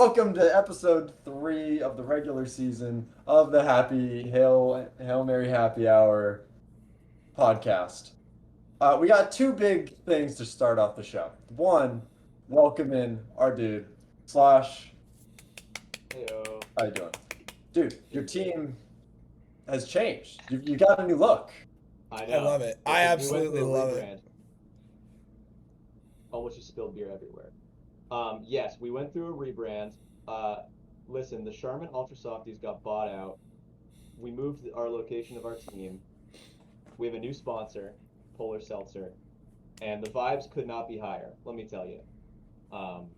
welcome to episode 3 of the regular season of the Hail Mary Happy Hour podcast. We got two big things to start off the show. One, welcome in our dude, Slosh. Heyo. How you doing? Dude, your team has changed. You got a new look. I I love it. I absolutely love it. rebrand. Almost just spilled beer everywhere. Yes, we went through a rebrand. Listen, the Charmin Ultra Softies got bought out. We moved our location of our team. We have a new sponsor, Polar Seltzer, and the vibes could not be higher. Let me tell you. On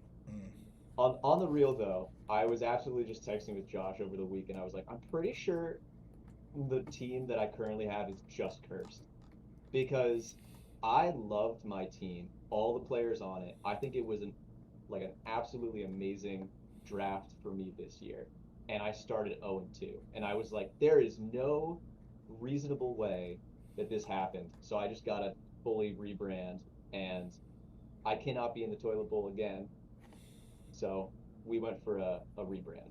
the real though, I was absolutely just texting with Josh over the week, and I was like, I'm pretty sure the team that I currently have is just cursed, because I loved my team, all the players on it. I think it was an absolutely amazing draft for me this year, and I started 0-2, and I was like, there is no reasonable way that this happened. So I just gotta fully rebrand, and I cannot be in the toilet bowl again. So we went for a rebrand.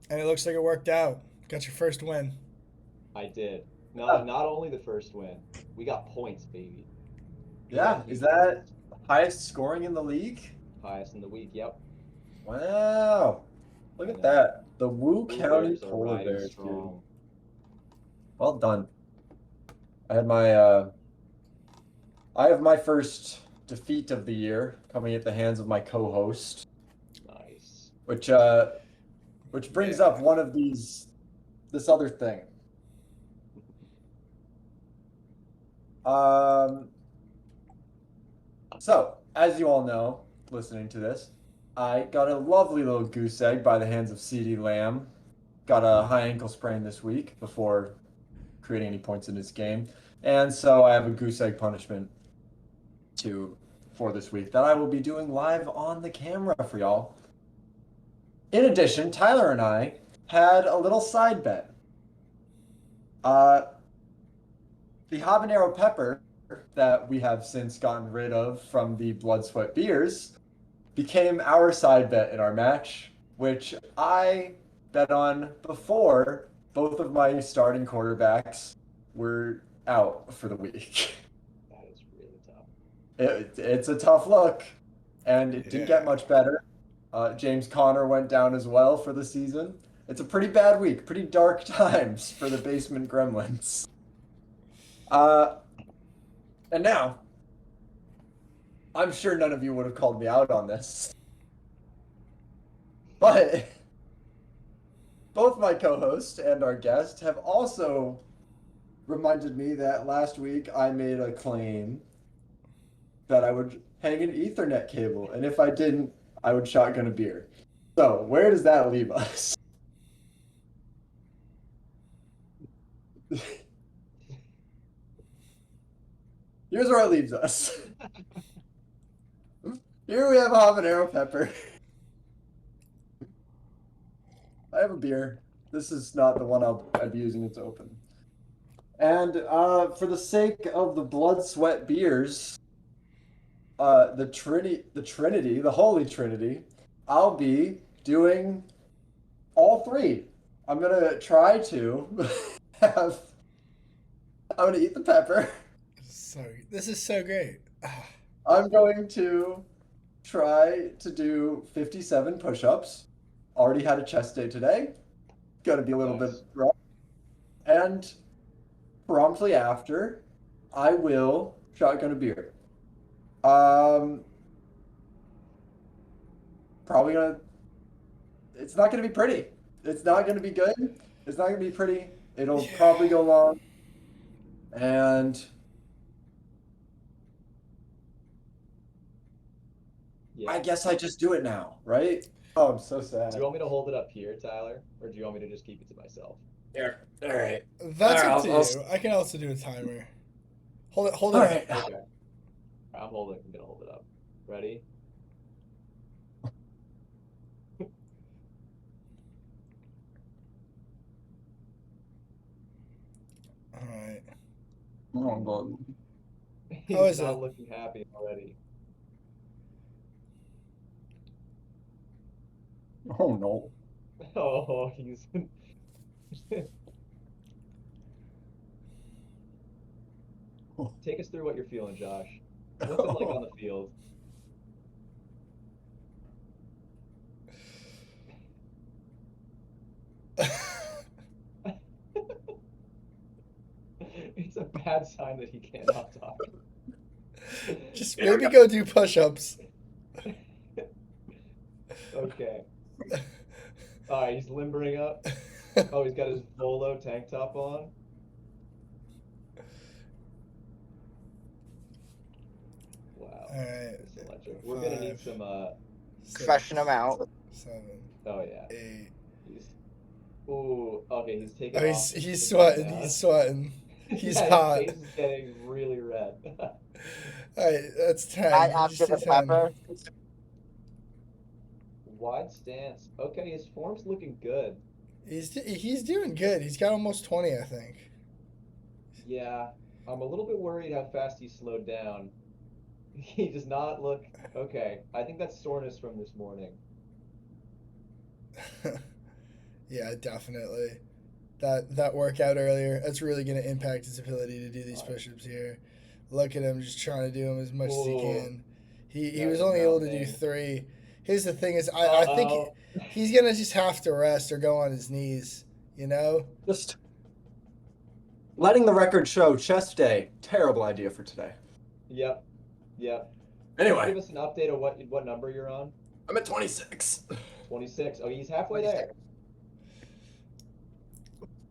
And it looks like it worked out. Got your first win. I did. Not only the first win, we got points, baby. Yeah, is that highest scoring in the league? Highest in the week, yep. Wow. Look at that. The Wu Blue County Bears are Polar riding Bears, dude. strong. Well done. I have my first defeat of the year coming at the hands of my co-host, Nice. which brings up one of this other thing. So, as you all know, listening to this, I got a lovely little goose egg by the hands of CD Lamb. Got a high ankle sprain this week before creating any points in this game. And so I have a goose egg punishment for this week that I will be doing live on the camera for y'all. In addition, Tyler and I had a little side bet. The habanero pepper that we have since gotten rid of from the Blood Sweat Beers became our side bet in our match, which I bet on before both of my starting quarterbacks were out for the week. That is really tough. It's a tough look, and it didn't get much better. James Conner went down as well for the season. It's a pretty bad week, pretty dark times for the Basement Gremlins. And now, I'm sure none of you would have called me out on this, but both my co-host and our guest have also reminded me that last week I made a claim that I would hang an Ethernet cable, and if I didn't, I would shotgun a beer. So, where does that leave us? Here's where it leaves us. Here we have a habanero pepper. I have a beer. This is not the one I'd be using it to open. And for the sake of the Blood Sweat Beers, the Trinity, the Holy Trinity, I'll be doing all three. I'm gonna try to have. I'm gonna eat the pepper. This is so great. I'm going to try to do 57 push-ups. Already had a chest day today. Gonna be a little bit rough. And promptly after, I will shotgun a beer. Probably gonna. It's not gonna be pretty. It's not gonna be good. It's not gonna be pretty. It'll probably go long. And I guess I just do it now, right? Oh, I'm so sad. Do you want me to hold it up here, Tyler, or do you want me to just keep it to myself? There. All right. That's All up right, to you. I can also do a timer. Hold it All up. right. Okay. I'm gonna hold it up. Ready? All right. Oh, God. He's How is not it? looking happy already. Oh no. Oh, he's take us through what you're feeling, Josh. What's it like on the field? It's a bad sign that he cannot talk. Just maybe go do push-ups. Okay. All right, he's limbering up. Oh, he's got his Volo tank top on. Wow, All right. that's electric. We're gonna need 5, some. 6, Freshen them out. 7, Oh yeah. 8. He's. Ooh. Okay, he's taking Oh, off. he's the sweating. button He's down. sweating. He's Yeah, his hot. face is getting really red. All right, that's 10. Add You after just the did 10. pepper. Wide stance. Okay, his form's looking good. He's doing good. He's got almost 20, I think. Yeah, I'm a little bit worried how fast he slowed down. He does not look okay. I think that's soreness from this morning. Yeah, definitely. That workout earlier, that's really going to impact his ability to do these push-ups here. Look at him just trying to do them as much as he Ooh, can. He that was was only able to do mounting. 3. Here's the thing is, I think Uh-oh. he's going to just have to rest or go on his knees, you know? Just letting the record show, chest day, terrible idea for today. Yep. Yep. Can you Anyway, give us an update of what number you're on? I'm at 26. 26. Oh, he's halfway there.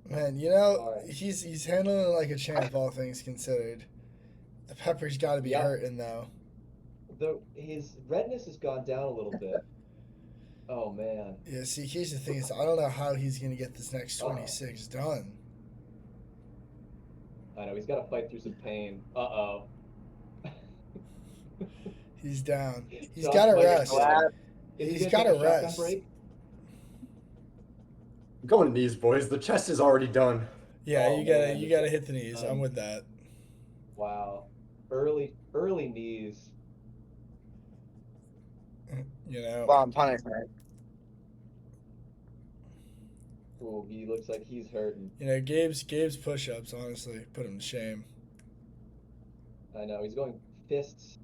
Man, you know, All right. he's handling it like a champ, all things considered. The pepper's got to be Yep. hurting, though. His redness has gone down a little bit. Oh man. Yeah, see, here's the thing is, I don't know how he's going to get this next Uh-oh. 26 done. I know he's got to fight through some pain. Uh-oh. He's down. He's Josh got to might be rest. glad. Is he He's gonna got take to a shotgun rest. break? Going knees, boys. The chest is already done. Yeah, Oh, you gotta man, you the gotta chest hit the knees. is I'm done. with that. Wow. Early knees. You know. Well, I'm punishment. Ooh, he looks like he's hurting. You know, Gabe's push-ups honestly put him to shame. I know he's going fists.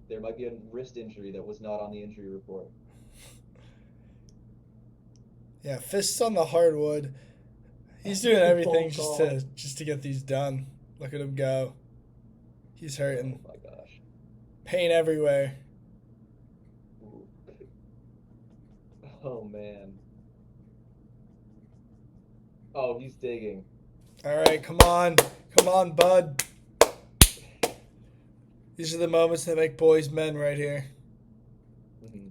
There might be a wrist injury that was not on the injury report. Yeah, fists on the hardwood. He's doing everything Phone just to get these done. Look at him go. He's hurting. Oh my gosh. Pain everywhere. Ooh. Oh man. Oh, he's digging. All right, come on, bud. These are the moments that make boys men right here. Mm-hmm.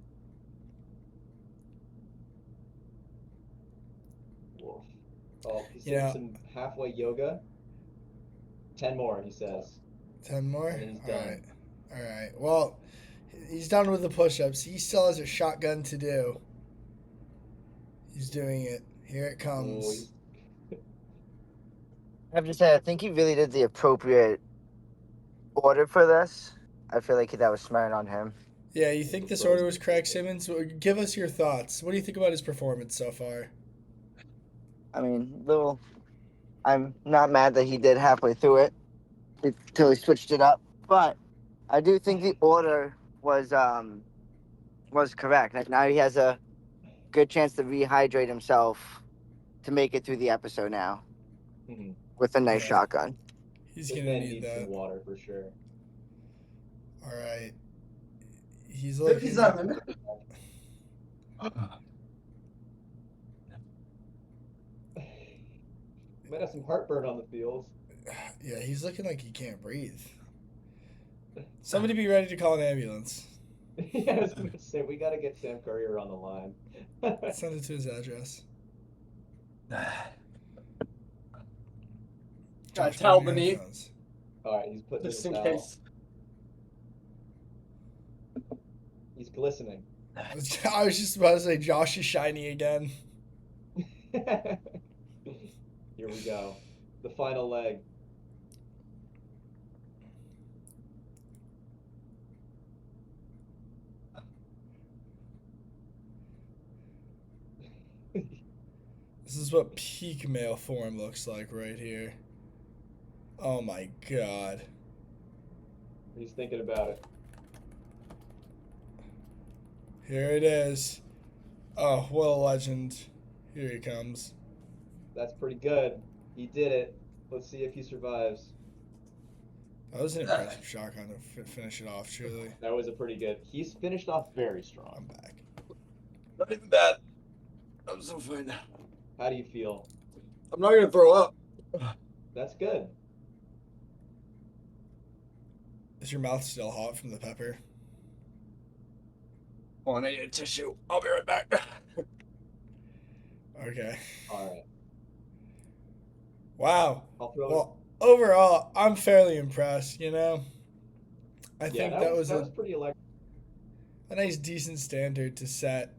Woof. Oh, he's doing some halfway yoga. 10 more, he says. 10 more? And then he's done. All right. Well, he's done with the push-ups. He still has a shotgun to do. He's doing it. Here it comes. I have to say, I think he really did the appropriate order for this. I feel like that was smart on him. Yeah, you think this order was Craig Simmons? Give us your thoughts. What do you think about his performance so far? I mean, I'm not mad that he did halfway through it until he switched it up, but I do think the order was correct. Now he has a good chance to rehydrate himself to make it through the episode now with a nice shotgun. He's This gonna man need needs that. some water for sure. All right. He's looking. 57. Might have some heartburn on the field. Yeah, he's looking like he can't breathe. Somebody be ready to call an ambulance. Yeah, I was gonna say we gotta get Sam Courier on the line. Send it to his address. Got a Josh, towel put on your beneath, headphones. All right, he's putting just in in a towel. case. He's glistening. I was just about to say Josh is shiny again. Here we go. The final leg. This is what peak male form looks like right here. Oh my god. He's thinking about it. Here it is. Oh, what a legend. Here he comes. That's pretty good. He did it. Let's see if he survives. That was an impressive shotgun to finish it off, truly. That was a pretty good. He's finished off very strong. I'm back. Not even bad. I'm so fine. How do you feel? I'm not gonna throw up. That's good. Is your mouth still hot from the pepper? Oh, and I need a tissue. I'll be right back. Okay. All right. Wow. I'll throw Well, overall, I'm fairly impressed, you know? I it. Yeah, think that was pretty electric. a nice, decent standard to set.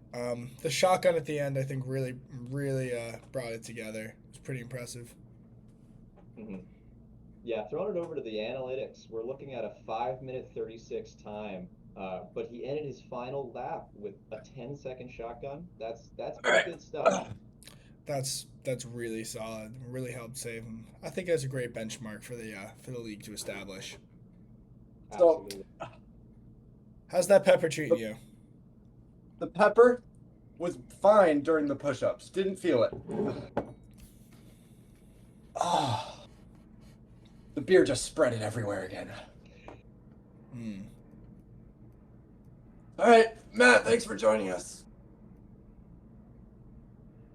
The shotgun at the end, I think, really brought it together. It was pretty impressive. Mm-hmm. Yeah, throwing it over to the analytics, we're looking at a 5-minute 36 time. But he ended his final lap with a 10-second shotgun. That's pretty good stuff. That's really solid. Really helped save him. I think that's a great benchmark for the league to establish. Absolutely. How's that pepper treating you? The pepper was fine during the push-ups. Didn't feel it. Oh, the beer just spread it everywhere again. All right, Matt, thanks for joining us.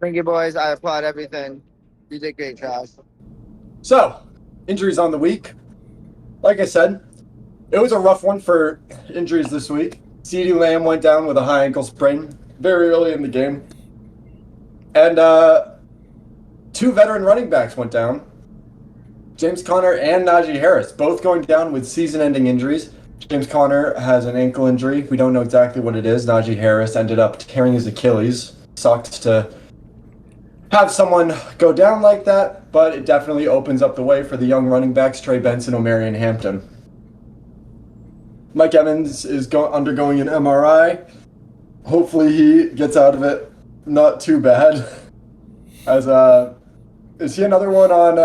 Thank you, boys. I applaud everything. You did great, Josh. So, injuries on the week. Like I said, it was a rough one for injuries this week. CeeDee Lamb went down with a high ankle sprain very early in the game. And 2 veteran running backs went down. James Conner and Najee Harris, both going down with season-ending injuries. James Conner has an ankle injury. We don't know exactly what it is. Najee Harris ended up tearing his Achilles. Sucked to have someone go down like that, but it definitely opens up the way for the young running backs, Trey Benson, Omarion Hampton. Mike Evans is undergoing an MRI. Hopefully he gets out of it not too bad. As is he another one on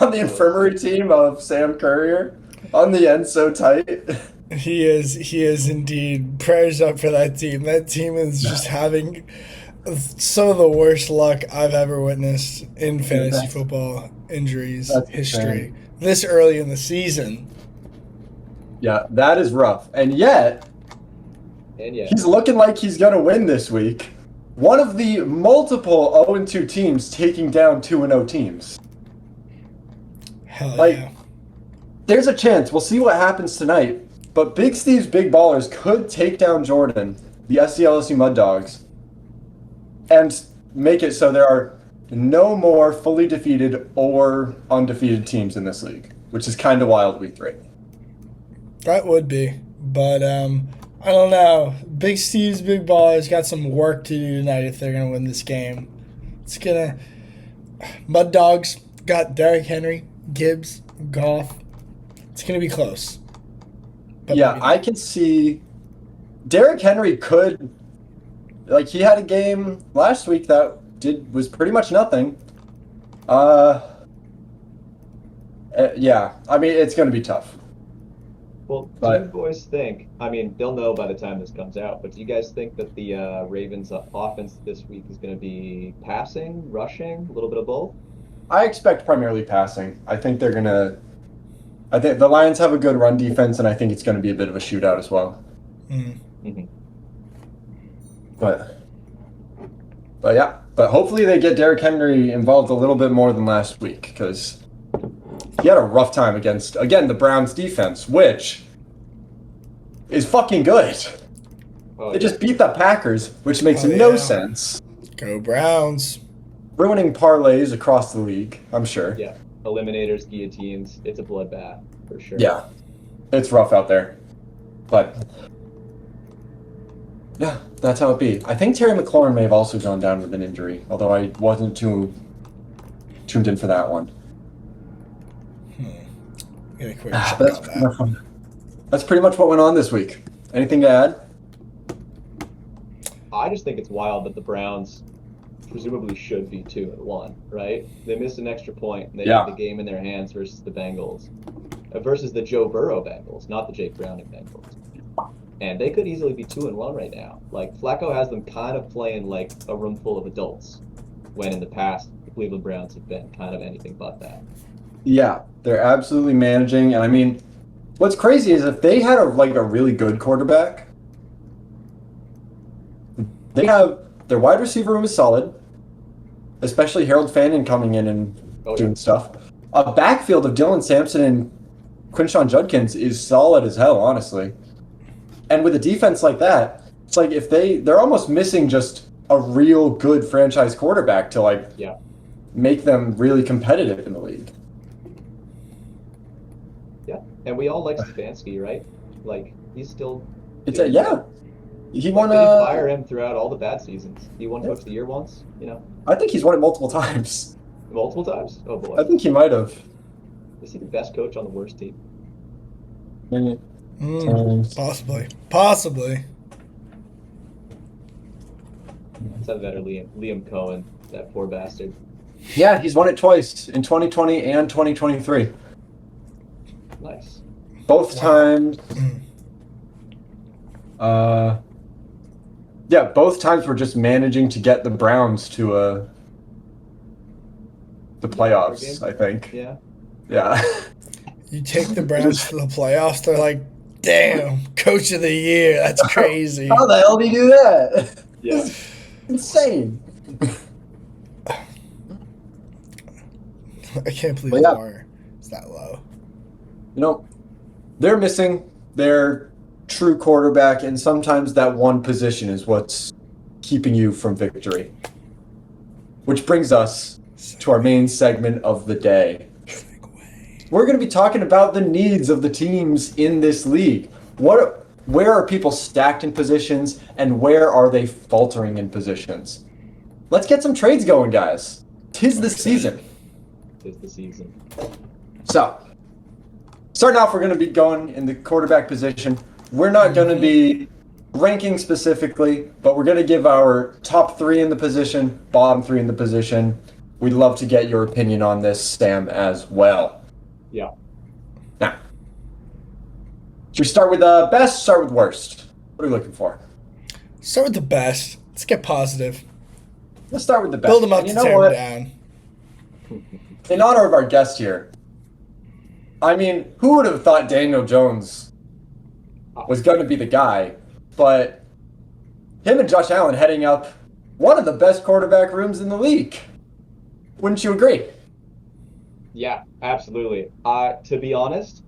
on the infirmary team of Sam Currier on the end so tight? He is indeed. Prayers up for that team. That team is just having some of the worst luck I've ever witnessed in fantasy football injuries history. Insane. This early in the season. Yeah, that is rough. And yet, he's looking like he's going to win this week. One of the multiple 0-2 teams taking down 2-0 teams. Hell yeah. There's a chance. We'll see what happens tonight. But Big Steve's Big Ballers could take down Jordan, the SCLSU Mud Dogs, and make it so there are no more fully defeated or undefeated teams in this league, which is kind of wild week 3. That would be. But I don't know. Big Steve's Big Ballers got some work to do tonight if they're going to win this game. Mud Dogs got Derrick Henry, Gibbs, Goff. It's going to be close. But yeah, I can see Derrick Henry could, he had a game last week that was pretty much nothing. Yeah, I mean, it's going to be tough. Well, do you boys think, I mean, they'll know by the time this comes out, but do you guys think that the Ravens' offense this week is going to be passing, rushing, a little bit of both? I expect primarily passing. I think they're going to... I think the Lions have a good run defense, and I think it's going to be a bit of a shootout as well. Mm-hmm. But hopefully they get Derrick Henry involved a little bit more than last week, because he had a rough time against, again, the Browns defense, which is fucking good. They just beat the Packers, which makes no sense. Go Browns. Ruining parlays across the league, I'm sure. Yeah. Eliminators, guillotines. It's a bloodbath, for sure. Yeah. It's rough out there. But, yeah, that's how it be. I think Terry McLaurin may have also gone down with an injury, although I wasn't too tuned in for that one. Get a quick That's pretty much what went on this week. Anything to add? I just think it's wild that the Browns presumably should be 2-1, right? They missed an extra point and they had the game in their hands versus the Bengals, versus the Joe Burrow Bengals, not the Jake Browning Bengals. And they could easily be 2-1 right now. Like, Flacco has them kind of playing like a room full of adults, when in the past the Cleveland Browns have been kind of anything but that. Yeah, they're absolutely managing. And I mean, what's crazy is if they had a really good quarterback, they have their wide receiver room is solid, especially Harold Fannin coming in and doing stuff. A backfield of Dylan Sampson and Quinshon Judkins is solid as hell, honestly. And with a defense like that, it's like if they're almost missing just a real good franchise quarterback to make them really competitive in the league. Yeah, and we all like Stefanski, right? Like, he's still. He won. They fire him throughout all the bad seasons. He won Coach of the Year once, I think he's won it multiple times. Multiple times? Oh boy. I think he might have. Is he the best coach on the worst team? Possibly. It's either that or Liam Cohen, that poor bastard. Yeah, he's won it twice, in 2020 and 2023. Nice. Both times. Both times we're just managing to get the Browns to the playoffs, I think. Yeah. Yeah. You take the Browns to the playoffs, they're like, damn, Coach of the Year. That's crazy. How the hell do you do that? Yeah. Insane. I can't believe the bar is that low. They're missing their true quarterback, and sometimes that one position is what's keeping you from victory. Which brings us to our main segment of the day. We're going to be talking about the needs of the teams in this league. Where are people stacked in positions, and where are they faltering in positions? Let's get some trades going, guys. Tis the season. Tis the season. So, starting off, we're going to be going in the quarterback position. We're not going to be ranking specifically, but we're going to give our top 3 in the position, bottom 3 in the position. We'd love to get your opinion on this, Sam, as well. Yeah. Now, should we start with best, start with worst? What are we looking for? Start with the best. Let's get positive. Let's start with the best. Build them up to tear them down. In honor of our guest here, I mean, who would have thought Daniel Jones was going to be the guy? But him and Josh Allen heading up one of the best quarterback rooms in the league. Wouldn't you agree? Yeah, absolutely. To be honest,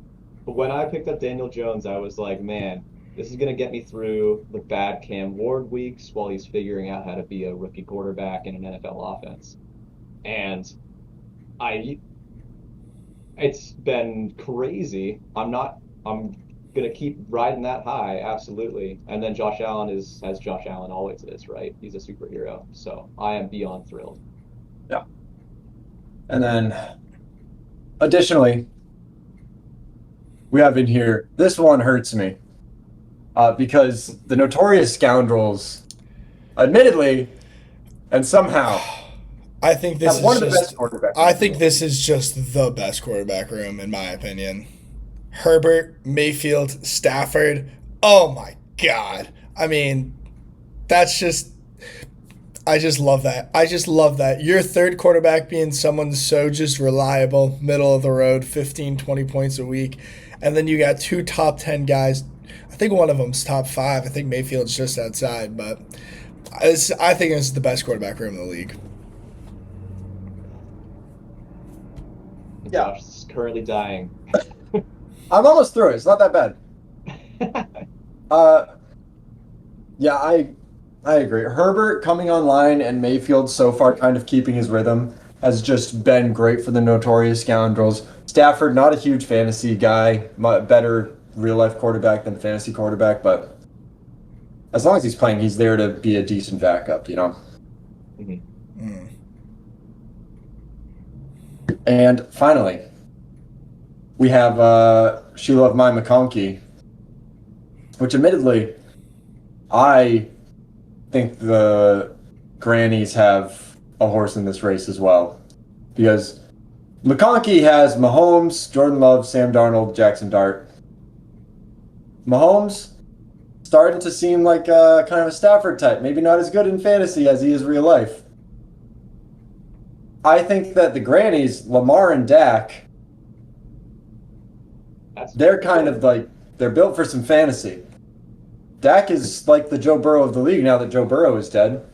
when I picked up Daniel Jones, I was like, man, this is going to get me through the bad Cam Ward weeks while he's figuring out how to be a rookie quarterback in an NFL offense. And it's been crazy. I'm going to keep riding that high, absolutely. And then Josh Allen as Josh Allen always is, right? He's a superhero. So I am beyond thrilled. Yeah. And then, additionally, we have in here, this one hurts me. Because the notorious scoundrels, admittedly, and somehow, I think this is one of the best quarterbacks. I think this is just the best quarterback room, in my opinion. Herbert, Mayfield, Stafford. Oh my God. I mean, that's just, I just love that. I just love that. Your third quarterback being someone so just reliable, middle of the road, 15, 20 points a week. And then you got 2 top 10 guys. I think one of them's top 5. I think Mayfield's just outside. But I think it's the best quarterback room in the league. Yeah. Josh is currently dying. I'm almost through it. It's not that bad. Yeah, I agree. Herbert coming online and Mayfield so far kind of keeping his rhythm has just been great for the notorious scoundrels. Stafford, not a huge fantasy guy, better real-life quarterback than fantasy quarterback, but as long as he's playing, he's there to be a decent backup, you know? Mm-hmm. Mm. And finally, we have She Love My McConkey, which admittedly, I think the Grannies have a horse in this race as well. Because McConkey has Mahomes, Jordan Love, Sam Darnold, Jackson Dart. Mahomes starting to seem like kind of a Stafford type. Maybe not as good in fantasy as he is real life. I think that the Grannies, Lamar and Dak, they're kind of like, they're built for some fantasy. Dak is like the Joe Burrow of the league now that Joe Burrow is dead.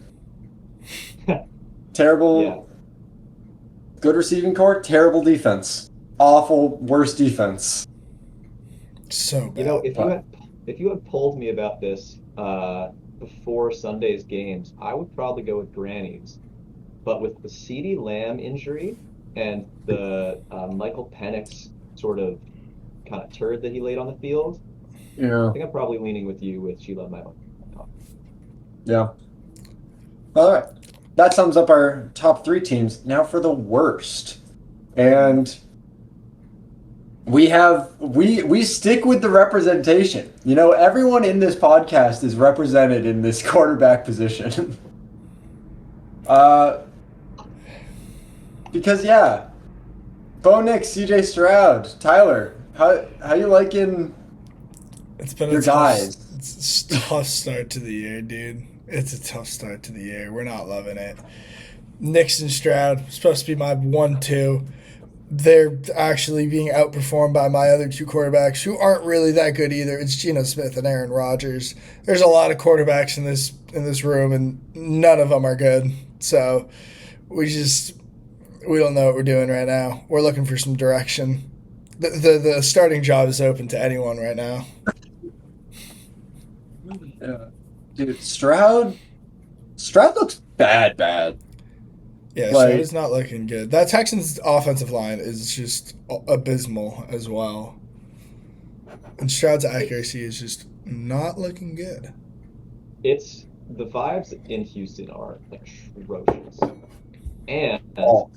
Terrible, Yeah. good receiving core, terrible defense. Awful, worst defense. So bad. You know, if you had polled me about this before Sunday's games, I would probably go with Grannies. But with the CeeDee Lamb injury and the Michael Penix sort of kind of turd that he laid on the field, Yeah. I think I'm probably leaning with you with Sheila Metal. Yeah. All right. That sums up our top 3 teams. Now for the worst. And we stick with the representation. You know, everyone in this podcast is represented in this quarterback position. Because yeah. Bo Nix, CJ Stroud, Tyler, how you liking It's been your a tough, guys? it's a tough start to the year, dude. It's a tough start to the year. We're not loving it. Nix and Stroud supposed to be my 1-2. They're actually being outperformed by my other 2 quarterbacks who aren't really that good either. It's Geno Smith and Aaron Rodgers. There's a lot of quarterbacks in this room, and none of them are good. So we don't know what we're doing right now. We're looking for some direction. The starting job is open to anyone right now. Yeah. Dude, Stroud looks bad. Yeah, Like- Stroud is not looking good. That Texans offensive line is just abysmal as well. And Stroud's accuracy is just not looking good. It's the vibes in Houston are atrocious. And Oh.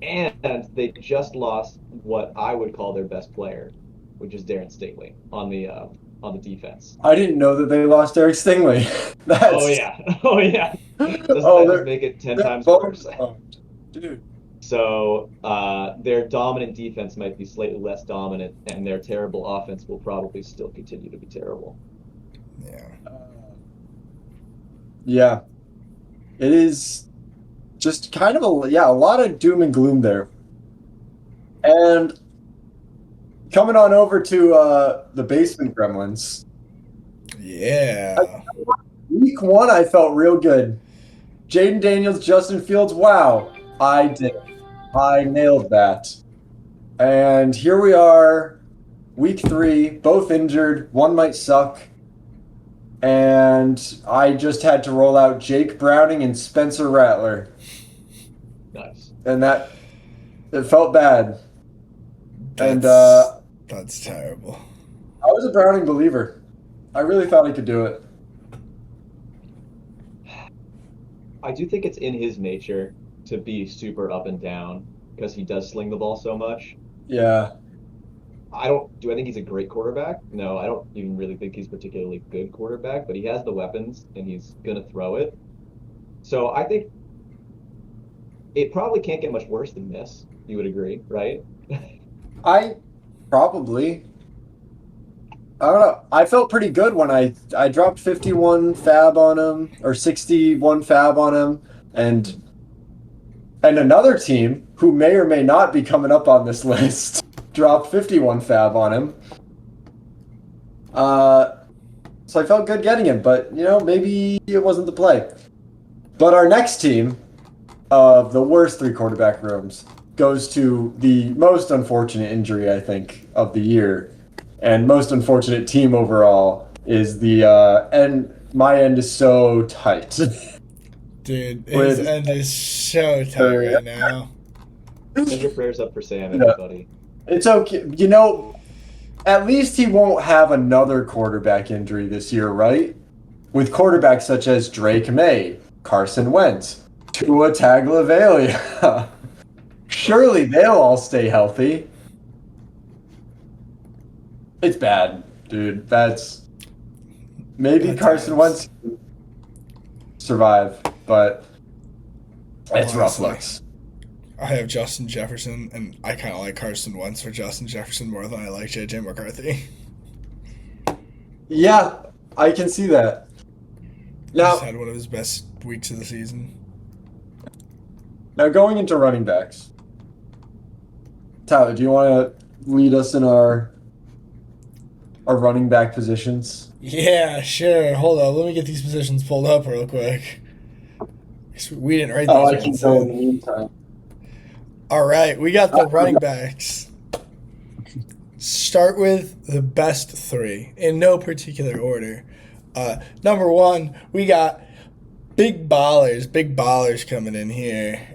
and they just lost what I would call their best player, which is Darren Staley on the defense. I didn't know that they lost Eric Stingley. That's, Oh yeah. Oh yeah. Doesn't Oh, that they're- just make it 10 they're times both- worse? oh, dude. So their dominant defense might be slightly less dominant, and their terrible offense will probably still continue to be terrible. Yeah. Yeah. It is just kind of a lot of doom and gloom there. And coming on over to the basement gremlins. Yeah. Week 1, I felt real good. Jaden Daniels, Justin Fields, wow. I did it. I nailed that. And here we are, week 3, both injured. One might suck. And I just had to roll out Jake Browning and Spencer Rattler. Nice. And it felt bad. And That's terrible. I was a Browning believer. I really thought he could do it. I do think it's in his nature to be super up and down because he does sling the ball so much. Yeah. Do I think he's a great quarterback? No, I don't even really think he's a particularly good quarterback, but he has the weapons and he's going to throw it. So I think it probably can't get much worse than this. You would agree, right? I don't know. I felt pretty good when I dropped 51 fab on him, or 61 fab on him, and another team who may or may not be coming up on this list dropped 51 fab on him. So I felt good getting him, but maybe it wasn't the play. But our next team of the worst 3 quarterback rooms goes to the most unfortunate injury, I think, of the year. And most unfortunate team overall is the end. My end is so tight. Dude, his end is so tight right now. Send your prayers up for Sam, everybody. It's okay. At least he won't have another quarterback injury this year, right? With quarterbacks such as Drake May, Carson Wentz, Tua Tagovailoa. Surely they'll all stay healthy. It's bad, dude. Maybe That's Carson nice. Wentz. survive, but it's rough Honestly. looks. I have Justin Jefferson, and I kind of like Carson Wentz for Justin Jefferson more than I like JJ McCarthy. Yeah, I can see that. He's Now, had one of his best weeks of the season. now going into running backs. Tyler, do you want to lead us in our running back positions? Yeah, sure. Hold on. Let me get these positions pulled up real quick. We didn't write these Oh, I can ones go in the in. meantime. All right, we got the running backs. Start with the best three in no particular order. Number one, we got big ballers coming in here.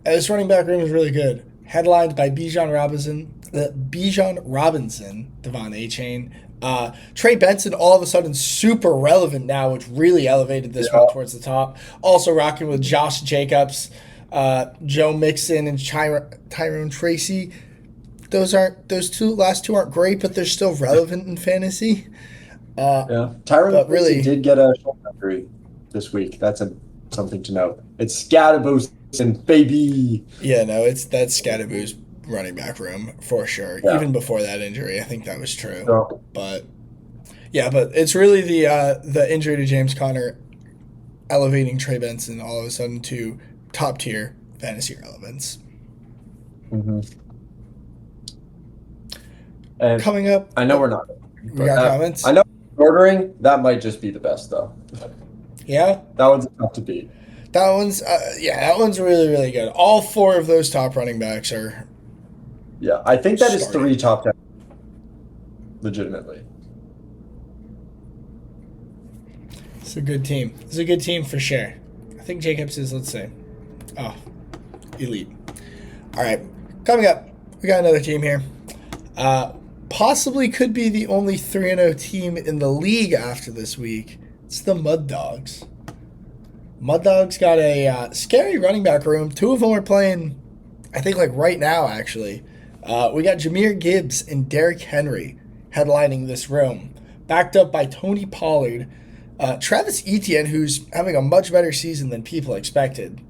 This running back room is really good. Headlined by Bijan Robinson, Devon A-Chain. Trey Benson, all of a sudden super relevant now, which really elevated this one towards the top. Also rocking with Josh Jacobs, Joe Mixon, and Tyrone Tracy. Those last two aren't great, but they're still relevant in fantasy. Yeah, Tyron But really, did get a shoulder injury this week. That's something to note. It's Scatterboostin, baby. yeah, no, that's Scatterboo's running back room for sure. Yeah. Even before that injury, I think that was true. So, But yeah, but it's really the injury to James Conner elevating Trey Benson all of a sudden to top tier fantasy relevance. and Coming up, I know we're not. we got comments. I know ordering that might just be the best though. Yeah, That one's tough to beat. that one's really really good. All four of those top running backs are. Yeah, I think that is Starting. 3 top 10. Legitimately. It's a good team. It's a good team for sure. I think Jacobs is, let's say, elite. All right, coming up, we got another team here. Possibly could be the only 3-0 team in the league after this week. It's the Mud Dogs. Mud Dogs got a scary running back room. 2 of them are playing, I think, like right now, actually. We got Jahmyr Gibbs and Derrick Henry headlining this room, backed up by Tony Pollard, Travis Etienne, who's having a much better season than people expected.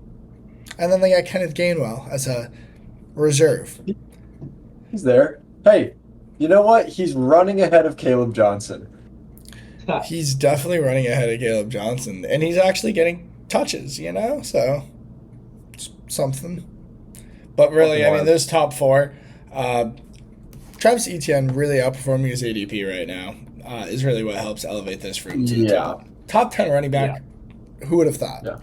And then they got Kenneth Gainwell as a reserve. He's there. Hey, you know what? He's running ahead of Caleb Johnson. He's definitely running ahead of Caleb Johnson, and he's actually getting touches, so it's something. But really, I mean, those top 4, Travis Etienne really outperforming his ADP right now is really what helps elevate this room to the top. Top 10 running back. Yeah. Who would have thought? Yeah.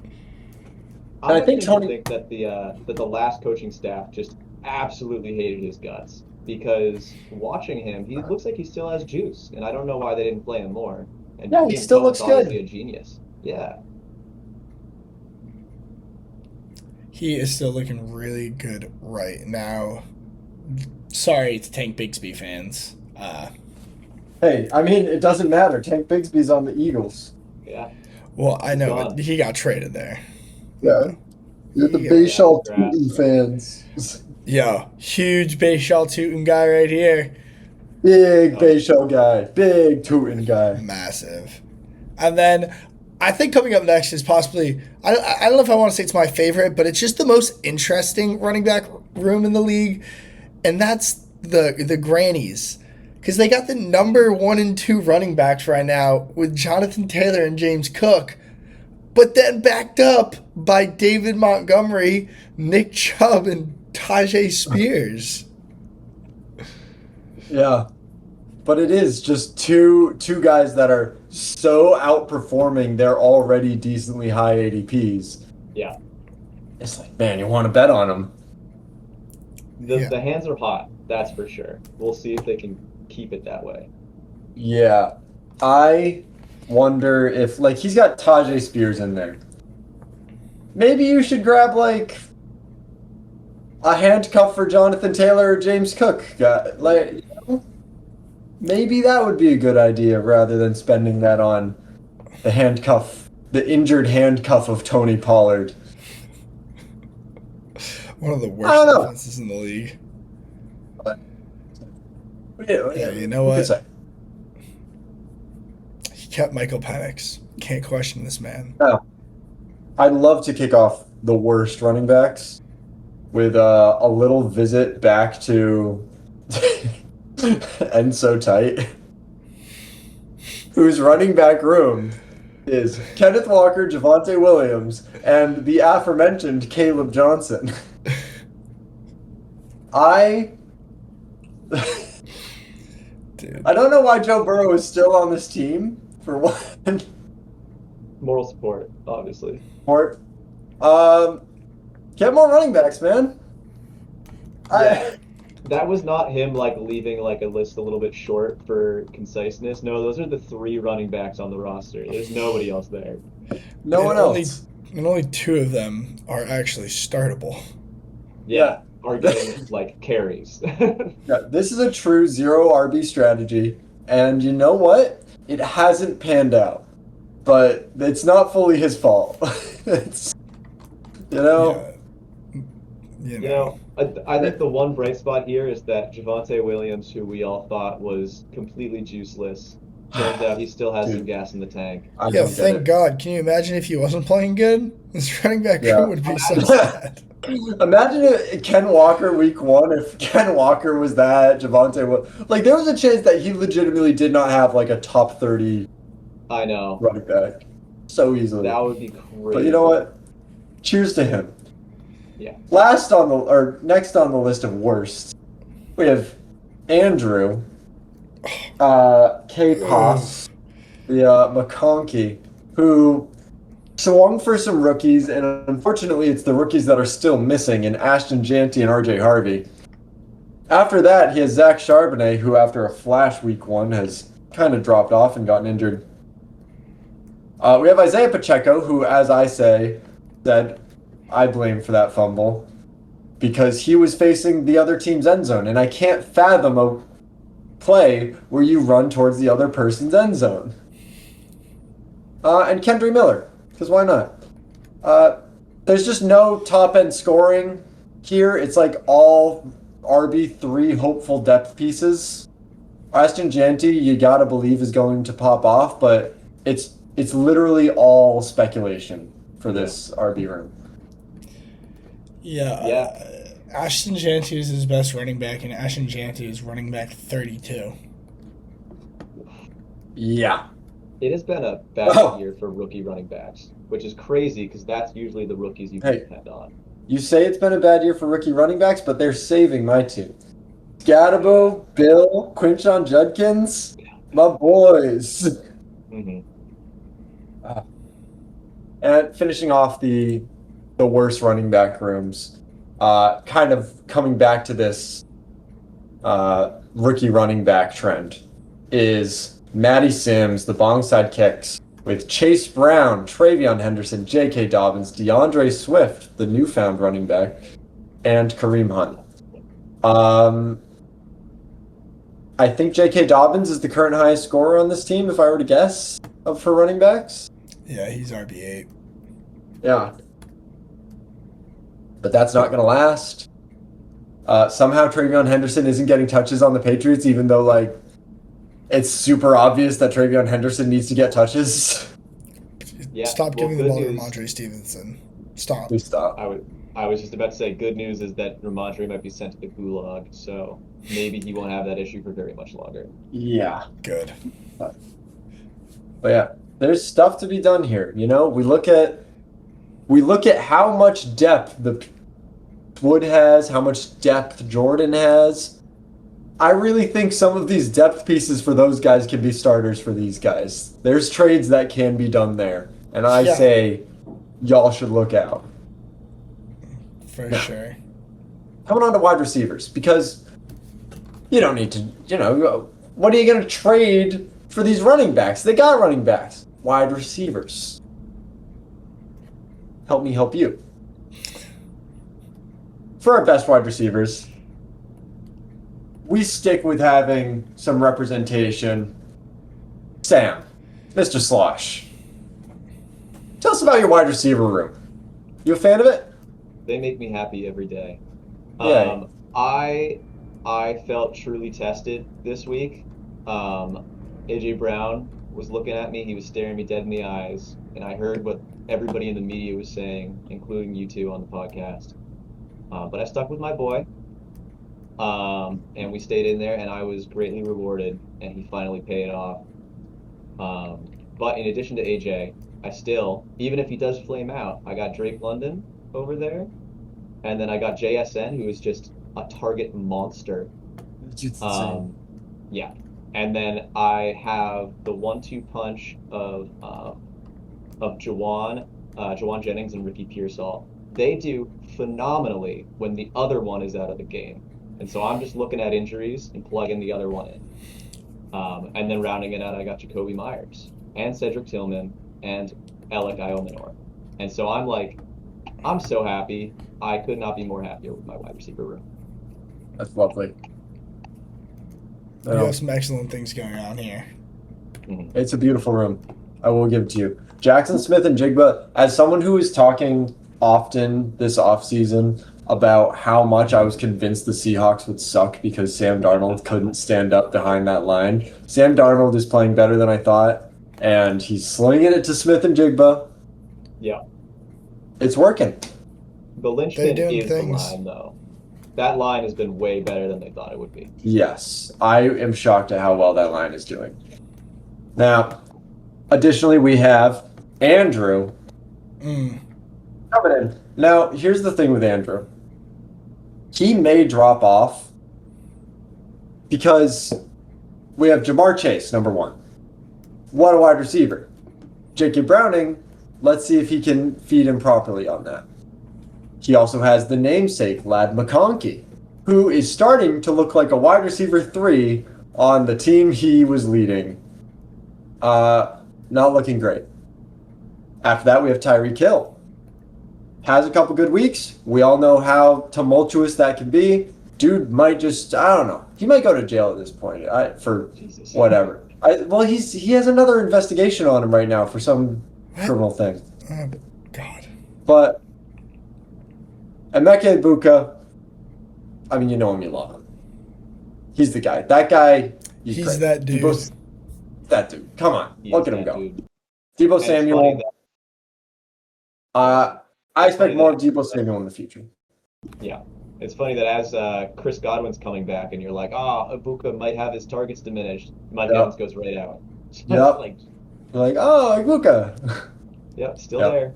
I think that the last coaching staff just absolutely hated his guts, because watching him, he looks like he still has juice, and I don't know why they didn't play him more. And yeah, he still looks good. A genius. Yeah. He is still looking really good right now. Sorry to Tank Bigsby fans. Hey, I mean, it doesn't matter. Tank Bigsby's on the Eagles. Yeah. Well, I know, but he got traded there. Yeah. You're the Bayshall Tootin fans. Yo, huge Bayshall Tootin guy right here. Big Bayshall guy. Big Tootin guy. Massive. And then I think coming up next is possibly, I don't know if I want to say it's my favorite, but it's just the most interesting running back room in the league. And that's the Grannies. Because they got the number 1 and 2 running backs right now with Jonathan Taylor and James Cook. But then backed up by David Montgomery, Nick Chubb, and Tajay Spears. Yeah. But it is just two guys that are so outperforming their already decently high ADPs. Yeah. It's like, man, you want to bet on them. The hands are hot, that's for sure. We'll see if they can keep it that way. Yeah. I wonder if, like, he's got Tajay Spears in there. Maybe you should grab, like, a handcuff for Jonathan Taylor or James Cook. Maybe that would be a good idea rather than spending that on the injured handcuff of Tony Pollard. One of the worst offenses in the league. Yeah, you know what? kept Michael Penix. Can't question this man. I'd love to kick off the worst running backs with a little visit back to and so tight, whose running back room is Kenneth Walker, Javonte Williams, and the aforementioned Caleb Johnson. Dude. I don't know why Joe Burrow is still on this team, for one. Moral support, obviously. Or, get more running backs, man. Yeah. That was not him like leaving like a list a little bit short for conciseness. No, those are the 3 running backs on the roster. There's nobody else there. No one else. And only 2 of them are actually startable. Yeah. Are getting like carries. Yeah, this is a true 0 RB strategy, and you know what? It hasn't panned out, but it's not fully his fault. It's, you know. Yeah. You know, I think the one bright spot here is that Javonte Williams, who we all thought was completely juiceless, turns out he still has some gas in the tank. I Yeah, don't get thank it. God. Can you imagine if he wasn't playing good? This running back Yeah. room would be so sad. Imagine if Ken Walker week 1, if Ken Walker was that, Javonte, like there was a chance that he legitimately did not have like a top 30 I know. running back so easily. That would be crazy. But you know what? Cheers to him. Yeah. Next on the list of worst, we have Andrew, K-Pop, the McConkey, who swung for some rookies, and unfortunately it's the rookies that are still missing in Ashton Janty and RJ Harvey. After that, he has Zach Charbonnet, who after a flash week 1 has kind of dropped off and gotten injured. We have Isaiah Pacheco, who, as I said, I blame for that fumble because he was facing the other team's end zone, and I can't fathom a play where you run towards the other person's end zone. And Kendry Miller, because why not? There's just no top-end scoring here. It's like all RB3 hopeful depth pieces. Ashton Janty, you gotta believe, is going to pop off, but it's literally all speculation for this RB room. Yeah. Ashton Janty is his best running back, and Ashton Janty is running back 32. Yeah. It has been a bad year for rookie running backs, which is crazy because that's usually the rookies you can depend on. You say it's been a bad year for rookie running backs, but they're saving my team. Scatabo, Bill, Quinshon Judkins, my boys. Mm-hmm. And finishing off the worst running back rooms, kind of coming back to this rookie running back trend, is Matty Sims, the bongside kicks, with Chase Brown, Travion Henderson, J.K. Dobbins, DeAndre Swift, the newfound running back, and Kareem Hunt. I think J.K. Dobbins is the current highest scorer on this team, if I were to guess, for running backs. Yeah, he's RB8. Yeah. But that's not going to last. Somehow Travion Henderson isn't getting touches on the Patriots, even though, like, it's super obvious that Travion Henderson needs to get touches. Yeah, Stop giving the good ball to news. Ramondre Stevenson. Stop. Please stop. I was just about to say, good news is that Ramondre might be sent to the gulag, so maybe he won't have that issue for very much longer. Yeah. Good. But yeah, there's stuff to be done here. You know, we look at how much depth the Wood has, how much depth Jordan has. I really think some of these depth pieces for those guys can be starters for these guys. There's trades that can be done there, and I say y'all should look out. For sure. Coming on to wide receivers, because you don't need to, what are you going to trade for these running backs? They got running backs. Wide receivers. Help me help you. For our best wide receivers, we stick with having some representation. Sam, Mr. Slosh, tell us about your wide receiver room. You a fan of it? They make me happy every day. Yeah. I felt truly tested this week. AJ Brown was looking at me. He was staring me dead in the eyes, and I heard what everybody in the media was saying, including you two on the podcast. But I stuck with my boy, and we stayed in there, and I was greatly rewarded, and he finally paid off. But in addition to AJ, I still, even if he does flame out, I got Drake London over there, and then I got JSN, who is just a target monster. Yeah. And then I have the 1-2 punch of Jawan Jennings and Ricky Pearsall. They do phenomenally when the other one is out of the game. And so I'm just looking at injuries and plugging the other one in. And then rounding it out, I got Jacoby Myers and Cedric Tillman and Alec Iominor. And so I'm so happy. I could not be more happier with my wide receiver room. That's lovely. You have some excellent things going on here. It's a beautiful room. I will give it to you. Jackson Smith and Jigba, as someone who is talking often this offseason about how much I was convinced the Seahawks would suck because Sam Darnold couldn't stand up behind that line. Sam Darnold is playing better than I thought, and he's slinging it to Smith and Jigba. Yeah. It's working. The linchpin is the line, though. That line has been way better than they thought it would be. Yes. I am shocked at how well that line is doing. Now, additionally, we have Andrew coming in. Now, here's the thing with Andrew. He may drop off because we have Jamar Chase, number one. What a wide receiver. J.K. Browning, let's see if he can feed him properly on that. He also has the namesake, Ladd McConkey, who is starting to look like a wide receiver 3 on the team he was leading. Not looking great. After that, we have Tyreek Hill. Has a couple good weeks. We all know how tumultuous that can be. Dude might just, I don't know. He might go to jail at this point for whatever. He has another investigation on him right now for some criminal thing. Oh, God. But Emeka Egbuka, I mean, you know him, you love him. He's the guy. That guy, he's that dude. That dude. Come on. Look at him go. Dude. Debo Samuel. I expect more of Debo Samuel in the future. Yeah. It's funny that as Chris Godwin's coming back and you're like, Egbuka might have his targets diminished. Mike Evans goes right out. So yep. You're like, Egbuka. Yep, still there.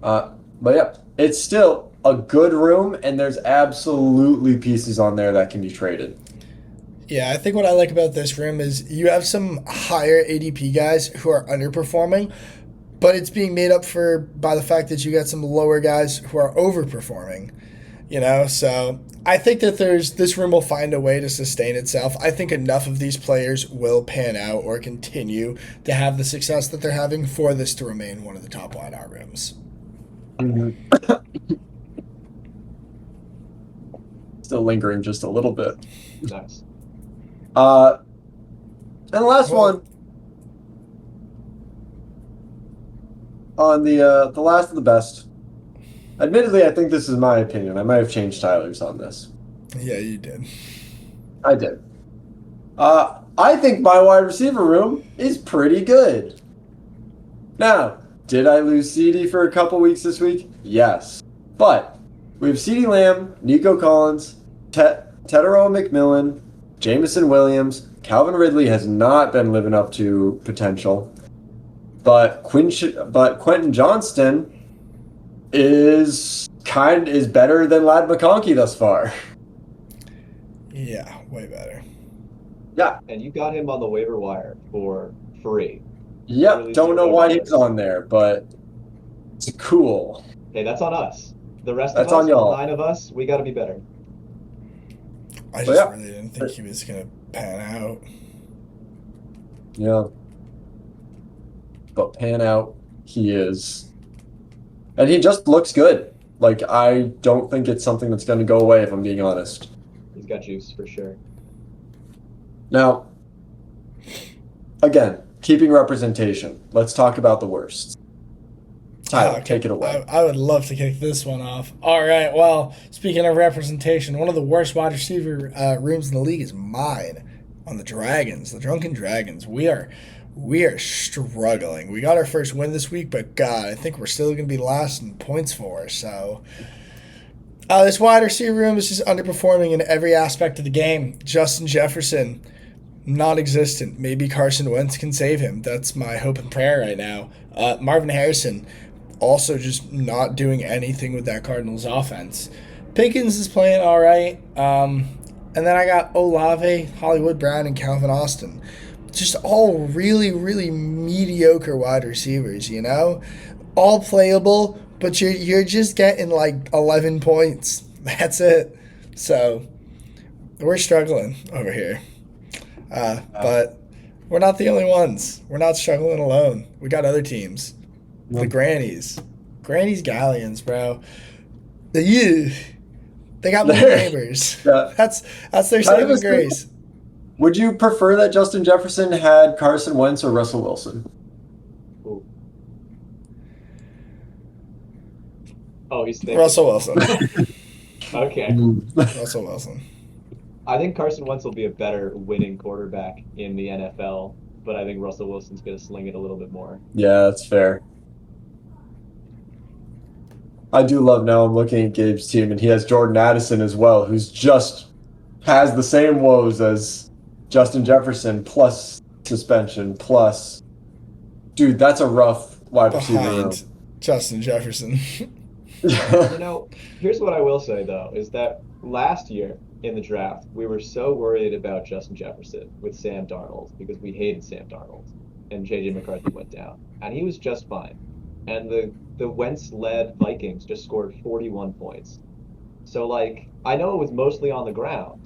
But yeah, it's still a good room, and there's absolutely pieces on there that can be traded. Yeah, I think what I like about this room is you have some higher ADP guys who are underperforming, but it's being made up for by the fact that you got some lower guys who are overperforming. So I think that this room will find a way to sustain itself. I think enough of these players will pan out or continue to have the success that they're having for this to remain one of the top wideout rooms. Still lingering just a little bit. Nice. And the last one on the last of the best. Admittedly, I think this is my opinion. I might have changed Tyler's on this. Yeah, you did. I did. I think my wide receiver room is pretty good. Now, did I lose CD for a couple weeks this week? Yes. But we have CeeDee Lamb, Nico Collins, Tetero McMillan, Jameson Williams. Calvin Ridley has not been living up to potential. But Quentin Johnston is better than Ladd McConkey thus far. Yeah, way better. Yeah. And you got him on the waiver wire for free. Yep, Really don't know why he's on there, but it's cool. Hey, that's on us. The rest That's of on us, y'all. the 9 of us, we got to be better. I just really didn't think he was going to pan out. Yeah. But pan out, he is. And he just looks good. Like, I don't think it's something that's going to go away, if I'm being honest. He's got juice for sure. Now, again, keeping representation. Let's talk about the worst. Tyler, take it away. I would love to kick this one off. All right, well, speaking of representation, one of the worst wide receiver rooms in the league is mine. on the Dragons, the Drunken Dragons. We are struggling. We got our first win this week, but God, I think we're still going to be last in points for. So this wide receiver room is just underperforming in every aspect of the game. Justin Jefferson, non-existent. Maybe Carson Wentz can save him. That's my hope and prayer right now. Marvin Harrison, also just not doing anything with that Cardinals offense. Pickens is playing all right. And then I got Olave, Hollywood Brown, and Calvin Austin. Just all really, really mediocre wide receivers, you know? All playable, but you're just getting like 11 points. That's it. So we're struggling over here. But we're not the only ones. We're not struggling alone. We got other teams. The Grannies. Grannies Galleons, bro. They got more neighbors. Yeah. That's their saving grace. Would you prefer that Justin Jefferson had Carson Wentz or Russell Wilson? Ooh. Oh, he's thinking. Russell Wilson. Okay. Russell Wilson. I think Carson Wentz will be a better winning quarterback in the NFL, but I think Russell Wilson's going to sling it a little bit more. Yeah, that's fair. I do love now I'm looking at Gabe's team, and he has Jordan Addison as well, who's just has the same woes as Justin Jefferson, plus suspension, plus... Dude, that's a rough wide receiver room. Behind Justin Jefferson. You know, here's what I will say, though, is that last year in the draft, we were so worried about Justin Jefferson with Sam Darnold because we hated Sam Darnold, and J.J. McCarthy went down, and he was just fine. And the Wentz-led Vikings just scored 41 points. So, like, I know it was mostly on the ground,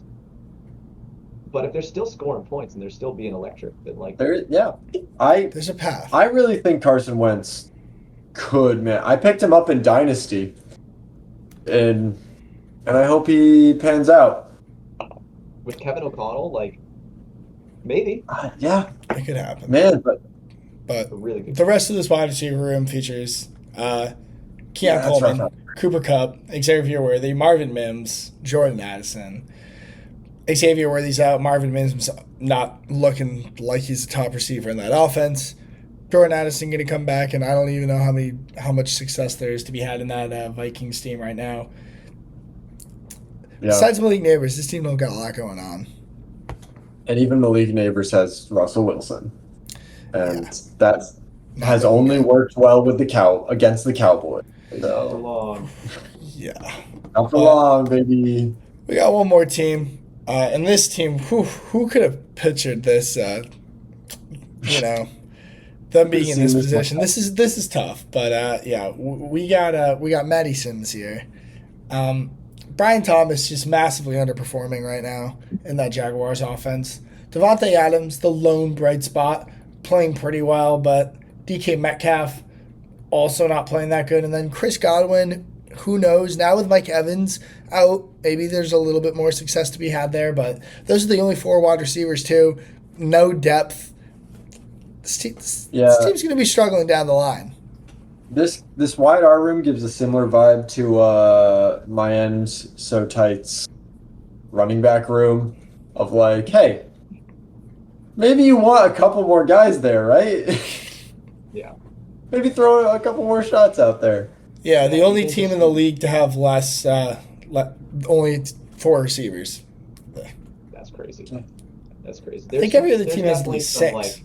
but if they're still scoring points and they're still being electric, then, like... There's a path. I really think Carson Wentz could, man. I picked him up in Dynasty, and I hope he pans out. With Kevin O'Connell, like, maybe. Yeah. It could happen. Man, but Really good. The rest of this wide receiver room features Keon Coleman, rough. Cooper Kupp, Xavier Worthy, Marvin Mims, Jordan Addison. Xavier Worthy's out. Marvin Mims not looking like he's the top receiver in that offense. Jordan Addison going to come back, and I don't even know how much success there is to be had in that Vikings team right now. Yeah. Besides Malik Neighbors, this team don't got a lot going on. And even Malik Neighbors has Russell Wilson. And that has Not only good. worked well with against the Cowboys. So So, long. Yeah. not for long, baby. We got one more team. And this team, who could have pictured this, them being in this position. This is tough, but we got Matty Sims here. Brian Thomas just massively underperforming right now in that Jaguars offense. Devontae Adams, the lone bright spot, playing pretty well, but DK Metcalf also not playing that good. And then Chris Godwin, who knows? Now with Mike Evans out, maybe there's a little bit more success to be had there, but those are the only four wide receivers too. No depth. This team's going to be struggling down the line. This wide R room gives a similar vibe to my end so tight's running back room of like, hey, maybe you want a couple more guys there, right? Yeah. Maybe throw a couple more shots out there. Yeah, the only team in the league to have only four receivers. That's crazy. That's crazy. I think every other team has at least six.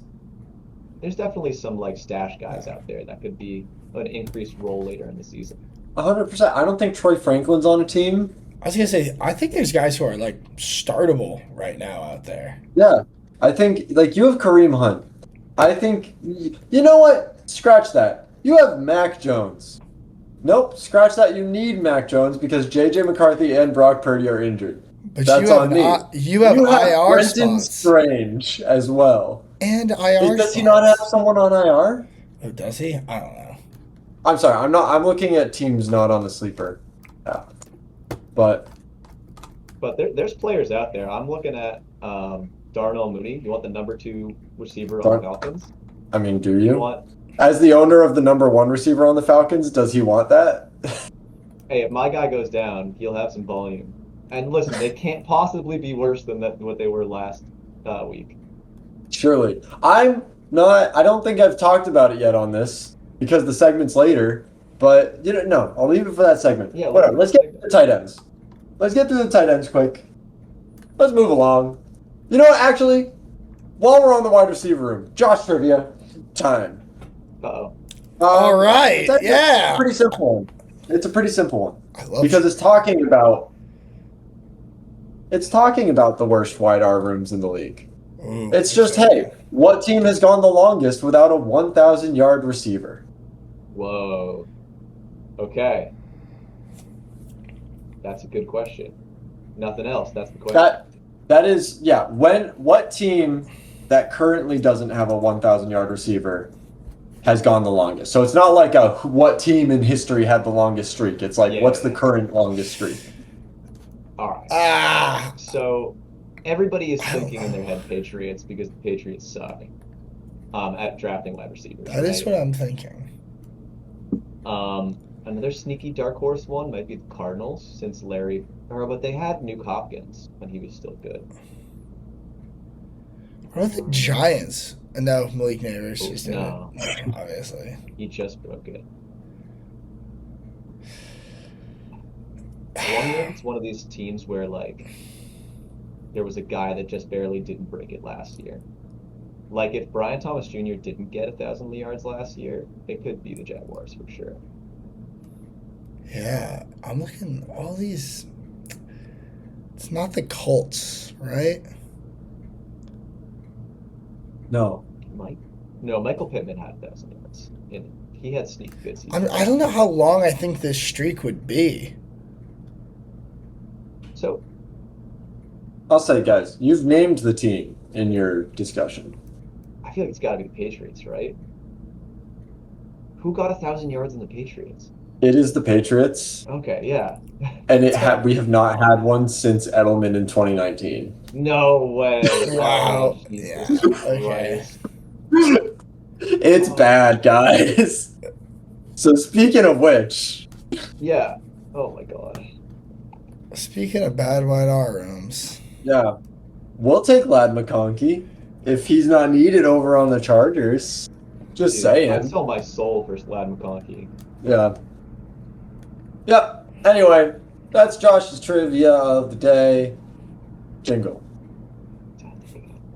There's definitely some like stash guys out there that could be an increased role later in the season. 100%. I don't think Troy Franklin's on a team. I was going to say, I think there's guys who are like startable right now out there. Yeah. I think, like, you have Kareem Hunt. I think, you know what? Scratch that. You have Mac Jones. Nope, scratch that. You need Mac Jones because J.J. McCarthy and Brock Purdy are injured. But That's on me. You have IR Brenton spots. Strange as well. And IR Does he not have someone on IR? Oh, does he? I don't know. I'm sorry. I'm looking at teams not on the sleeper. Yeah. But there's players out there. I'm looking at Darnell Mooney. You want the number 2 receiver on the Falcons? I mean, do you? Want, As the owner of the number 1 receiver on the Falcons, does he want that? hey, if my guy goes down, he'll have some volume. And listen, they can't possibly be worse than what they were last week. Surely. I don't think I've talked about it yet on this because the segment's later, but no, I'll leave it for that segment. Yeah, whatever. Let's get to the tight ends. Let's get through the tight ends quick. Let's move along. You know what, actually, while we're on the wide receiver room, Josh trivia time. Uh-oh. All right, yeah. It's a pretty simple one. It's a pretty simple one. I love because it's talking about the worst wide R rooms in the league. Ooh, It's just, hey, what team has gone the longest without a 1,000-yard receiver? Whoa. Okay. That's a good question. Nothing else. That's the question. That is, yeah. What team that currently doesn't have a 1,000-yard receiver has gone the longest? So it's not like what team in history had the longest streak. It's like, what's the current longest streak? All right. So everybody is thinking in their head Patriots because the Patriots suck at drafting wide receivers. That is what I'm thinking. Another sneaky dark horse one might be the Cardinals, since but they had Nuke Hopkins when he was still good. What about the Giants? No, Malik Neighbors. No, obviously. he just broke it. I wonder if it's one of these teams where there was a guy that just barely didn't break it last year. Like if Brian Thomas Jr. didn't get 1,000 yards last year, it could be the Jaguars for sure. Yeah, I'm looking all these. It's not the Colts, right? No. Michael Pittman had 1,000 yards, and he had sneaky good seasons. I don't know how long I think this streak would be. So, I'll say, guys, you've named the team in your discussion. I feel like it's got to be the Patriots, right? Who got 1,000 yards in the Patriots? It is the Patriots. Okay, yeah. And we have not had one since Edelman in 2019. No way. Wow. Yeah. Okay. It's bad, guys. So speaking of which. Yeah. Oh my god. Speaking of bad wide R rooms. Yeah. We'll take Ladd McConkey if he's not needed over on the Chargers. Just saying. I'd sell my soul for Ladd McConkey. Yeah. Yep. Anyway, that's Josh's trivia of the day. Jingle.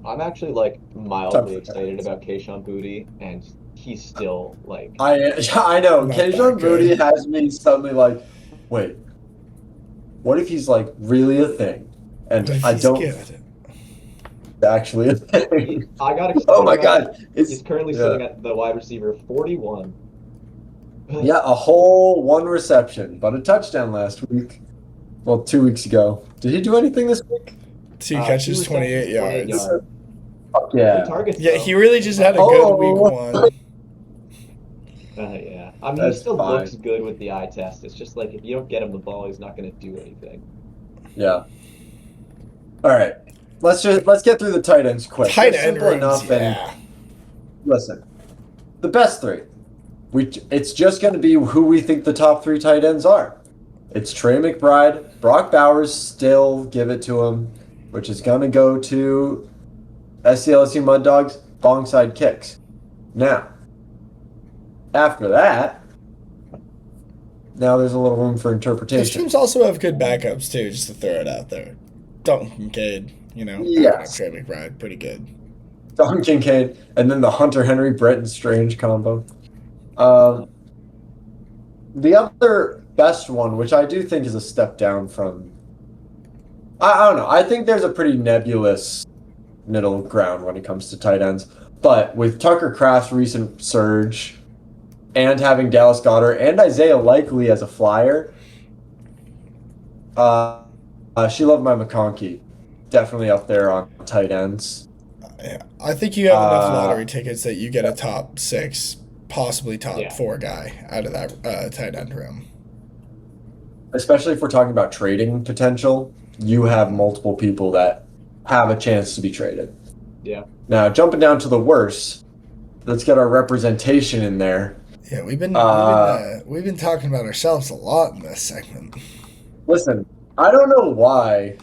I'm actually mildly excited about Kayshon Boutte, and he's still I know. Not Kayshon that good. Boutte has me suddenly wait. What if he's really a thing? And But I he's don't good. actually a thing. I got excited. Oh my god. He's currently sitting at the wide receiver 41. Yeah, a whole one reception, but a touchdown last week. Well, 2 weeks ago. Did he do anything this week? 2 catches, 28 yards. Fuck yeah. Targets, Yeah, he really just had a good week one. Yeah. I mean, That's he still fine. looks good with the eye test. It's just if you don't get him the ball, he's not going to do anything. Yeah. All right. Let's get through the tight ends quick. Tight They're end simple rooms, enough. yeah. And listen, the best three. It's just going to be who we think the top three tight ends are. It's Trey McBride, Brock Bowers, still give it to him, which is going to go to SCLSU Mud Dogs, bongside kicks. Now, after that, now there's a little room for Those interpretation. teams also have good backups, too, just to throw it out there. Dalton Kincaid, Yes. Trey McBride, pretty good. Don Kincaid, and then the Hunter Henry, Brenton Strange combo. The other best one, which I do think is a step down from... I don't know. I think there's a pretty nebulous middle ground when it comes to tight ends. But with Tucker Kraft's recent surge and having Dallas Goedert and Isaiah Likely as a flyer, she loved my McConkey. Definitely up there on tight ends. Yeah, I think you have enough lottery tickets that you get a top 6, possibly top 4 guy out of that tight end room. Especially if we're talking about trading potential, you have multiple people that have a chance to be traded. Yeah. Now, jumping down to the worst, let's get our representation in there. Yeah, we've been talking about ourselves a lot in this segment. Listen, I don't know why.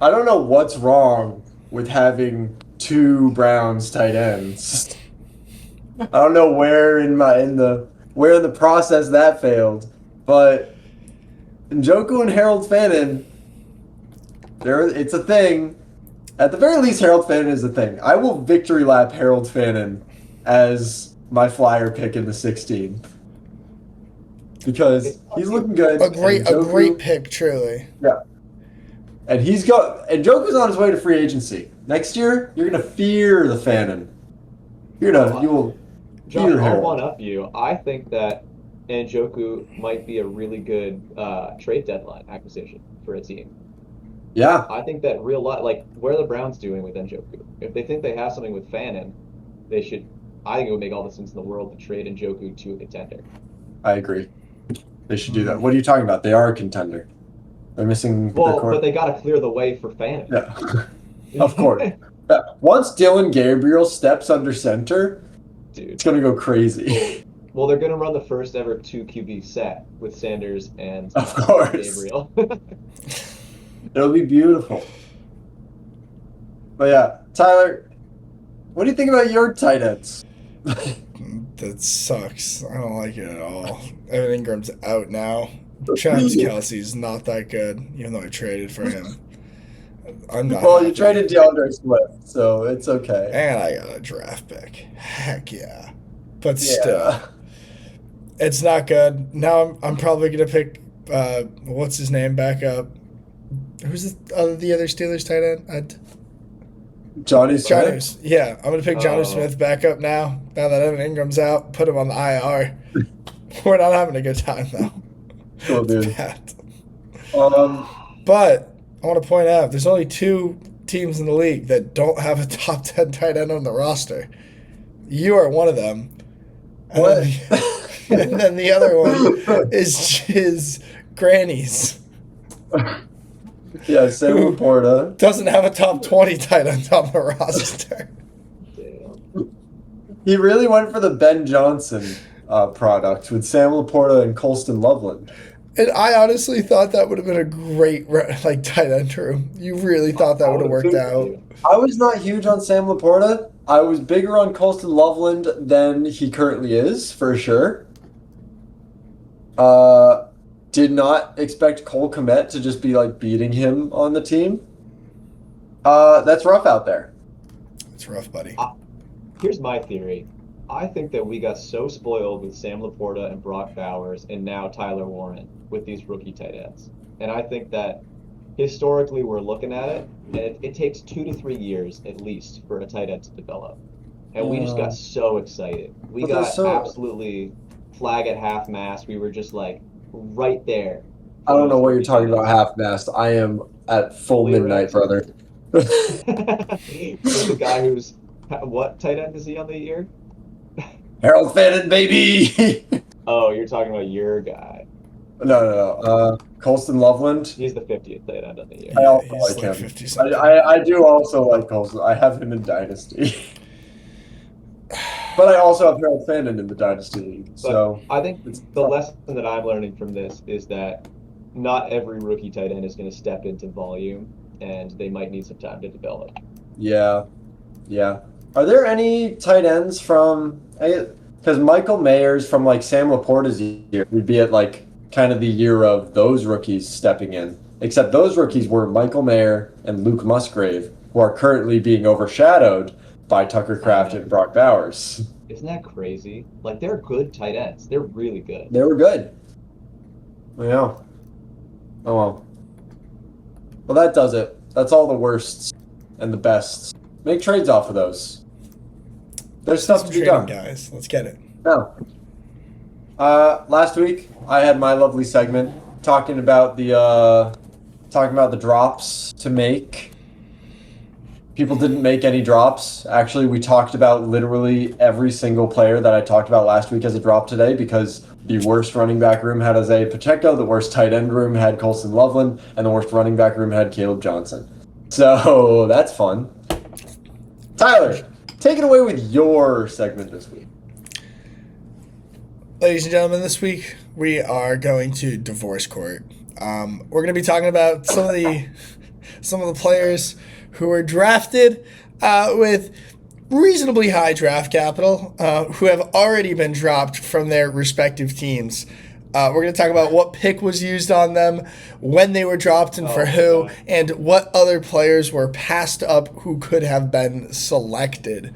I don't know what's wrong with having 2 Browns tight ends. I don't know where in the process that failed, but Njoku and Harold Fannin, it's a thing. At the very least, Harold Fannin is a thing. I will victory lap Harold Fannin as my flyer pick in the 16th because he's looking good. A great pick, truly. Yeah. And Njoku's on his way to free agency. Next year, you're gonna fear the Fannin. You will Josh, fear I'll Harold. one up you. I think that Njoku might be a really good trade deadline acquisition for a team. Yeah. I think that what are the Browns doing with Njoku? If they think they have something with Fannin, they should. I think it would make all the sense in the world to trade Njoku to a contender. I agree. They should do that. What are you talking about? They are a contender. They're missing. But they got to clear the way for Fannin. Yeah, of course. Once Dylan Gabriel steps under center, dude, it's gonna go crazy. Well, they're gonna run the first ever 2 QB set with Sanders and of course Gabriel. It'll be beautiful. But yeah, Tyler, what do you think about your tight ends? That sucks. I don't like it at all. Evan Ingram's out now. Travis Kelce's not that good, even though I traded for him. I'm not. Well, you traded DeAndre Swift, so it's okay. And I got a draft pick. Heck yeah. But still, it's not good. Now I'm probably gonna pick what's his name back up. Who's the other Steelers tight end? Johnny Smith. Yeah, I'm gonna pick Johnny Smith back up now. Now that Evan Ingram's out, put him on the IR. We're not having a good time though. Cool, dude. But I want to point out there's only 2 teams in the league that don't have a top 10 tight end on the roster. You are one of them. What? And then the other one is Granny's. Yeah, Sam Laporta doesn't have a top 20 tight end on the roster. He really went for the Ben Johnson product with Sam Laporta and Colston Loveland. And I honestly thought that would have been a great tight end room. You really thought that would have worked out. I was not huge on Sam Laporta. I was bigger on Colston Loveland than he currently is, for sure. Did not expect Cole Kmet to just be beating him on the team. That's rough out there. It's rough, buddy. Here's my theory. I think that we got so spoiled with Sam Laporta and Brock Bowers and now Tyler Warren with these rookie tight ends. And I think that historically we're looking at it, and it takes 2 to 3 years at least for a tight end to develop. And we just got so excited. We got absolutely flag at half mast. We were just right there. I don't know what you're talking about half mast. I am at full midnight, brother. The guy who's what tight end is he on the year? Harold Fannin, baby. Oh, you're talking about your guy. No. Colston Loveland. He's the 50th tight end on the year. I also like him. I do also like Colston. I have him in Dynasty. But I also have Harold Fannin in the Dynasty League. So I think the lesson that I'm learning from this is that not every rookie tight end is going to step into volume, and they might need some time to develop. Yeah. Are there any tight ends from? Because Michael Mayer's from Sam Laporta's year would be at kind of the year of those rookies stepping in. Except those rookies were Michael Mayer and Luke Musgrave, who are currently being overshadowed by Tucker Kraft and Brock Bowers. Isn't that crazy? They're good tight ends. They're really good. They were good. Yeah. Oh well. Well, that does it. That's all the worsts and the bests. Make trades off of those. There's stuff to be done, guys. Let's get it. No. Last week I had my lovely segment talking about the drops to make. People didn't make any drops. Actually, we talked about literally every single player that I talked about last week as a drop today because the worst running back room had Isaiah Pacheco, the worst tight end room had Colston Loveland, and the worst running back room had Caleb Johnson. So that's fun. Tyler, take it away with your segment this week. Ladies and gentlemen, this week we are going to divorce court. We're going to be talking about some of the players who were drafted with reasonably high draft capital, who have already been dropped from their respective teams. We're going to talk about what pick was used on them, when they were dropped and for who, God. and what other players were passed up who could have been selected.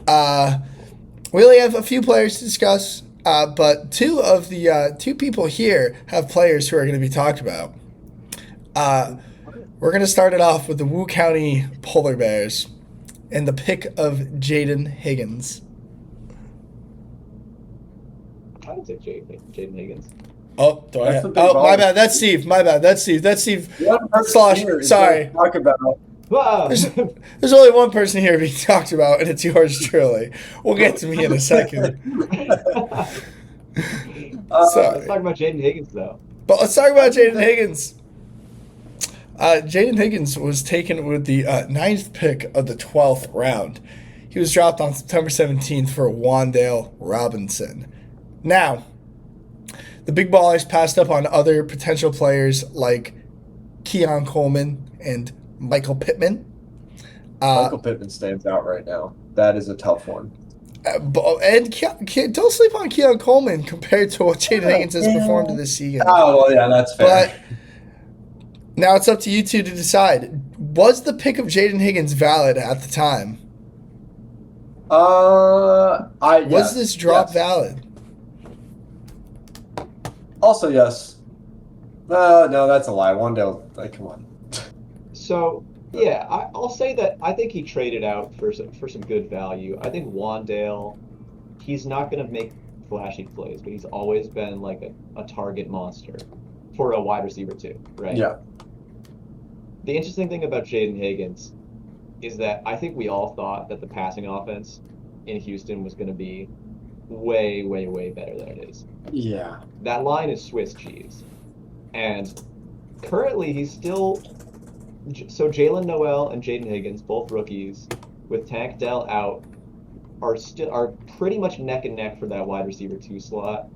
We only have a few players to discuss, but two of the two people here have players who are going to be talked about. We're going to start it off with the Wu County Polar Bears and the pick of Jaden Higgins. I would say Jaden Higgins. Oh, do I? That's the big Oh, my baller. bad. That's Steve. My bad. That's Steve. That's Steve. One person Slosh. here is Sorry. gonna talk about Wow. There's only one person here being talked about, and it's yours truly. We'll get to me in a second. Sorry. Let's talk about Jaden Higgins, though. But let's talk about Jaden Higgins. Jaden Higgins was taken with the 9th pick of the 12th round. He was dropped on September 17th for Wandale Robinson. Now, the big ballers passed up on other potential players like Keon Coleman and Michael Pittman. Michael Pittman stands out right now. That is a tough one. And don't sleep on Keon Coleman compared to what Jaden Higgins has performed this season. Oh, well, yeah, that's fair. But now it's up to you two to decide. Was the pick of Jaden Higgins valid at the time? Was this drop valid? Also, yes. No, that's a lie. Wandale, like, come on. So, yeah, I'll say that I think he traded out for some good value. I think Wandale, he's not going to make flashy plays, but he's always been like a target monster for a wide receiver too, right? Yeah. The interesting thing about Jaden Higgins is that I think we all thought that the passing offense in Houston was going to be way, way, way better than it is. Yeah. That line is Swiss cheese. And currently he's still... So Jalen Noel and Jaden Higgins, both rookies, with Tank Dell out, are pretty much neck and neck for that wide receiver 2 slot.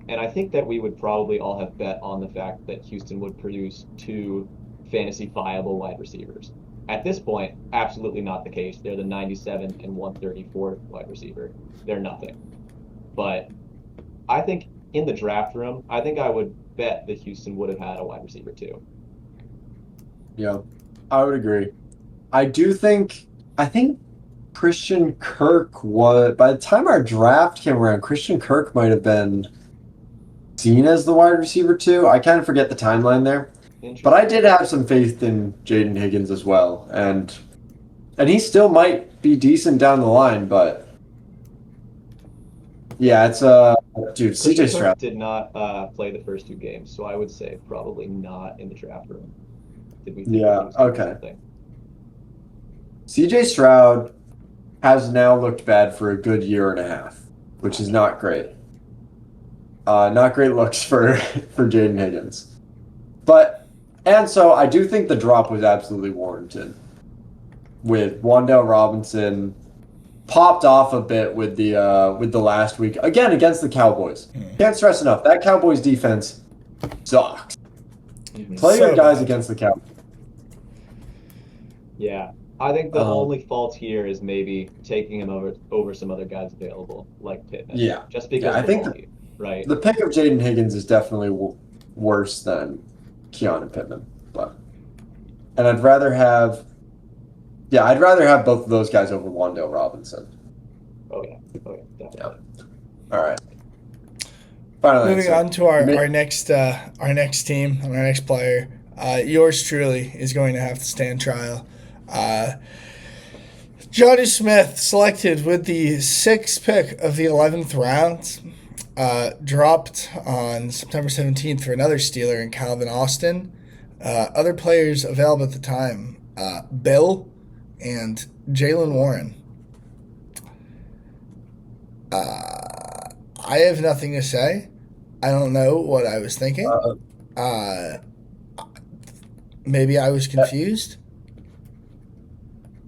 And I think that we would probably all have bet on the fact that Houston would produce 2 fantasy viable wide receivers. At this point, absolutely not the case. They're the 97 and 134th wide receiver. They're nothing. But I think in the draft room, I think I would bet that Houston would have had a wide receiver 2. Yeah, I would agree. I think Christian Kirk was, by the time our draft came around, Christian Kirk might have been seen as the wide receiver 2. I kind of forget the timeline there. But I did have some faith in Jaden Higgins as well. And he still might be decent down the line, but yeah, it's dude, CJ Stroud did not play the first 2 games, so I would say probably not in the draft room. Did we think Yeah, that he was gonna do okay. something? CJ Stroud has now looked bad for a good year and a half, which is not great. Not great looks for Jaden Higgins. And so I do think the drop was absolutely warranted. With Wandale Robinson popped off a bit with the last week again against the Cowboys. Can't stress enough that Cowboys defense sucks. Play your guys against the Cowboys. Yeah, I think the only fault here is maybe taking him over some other guys available, like Pittman. Yeah. Just because I of think volume, right? The pick of Jaden Higgins is definitely worse than Keon and Pittman, and I'd rather have both of those guys over Wandale Robinson. Oh yeah, definitely. Yeah. All right. Finally, Moving on to our next team and our next player. Yours truly is going to have to stand trial. Johnny Smith selected with the 6th pick of the 11th round. Dropped on September 17th for another Steeler in Calvin Austin. Other players available at the time, Bill and Jalen Warren. I have nothing to say. I don't know what I was thinking. Maybe I was confused.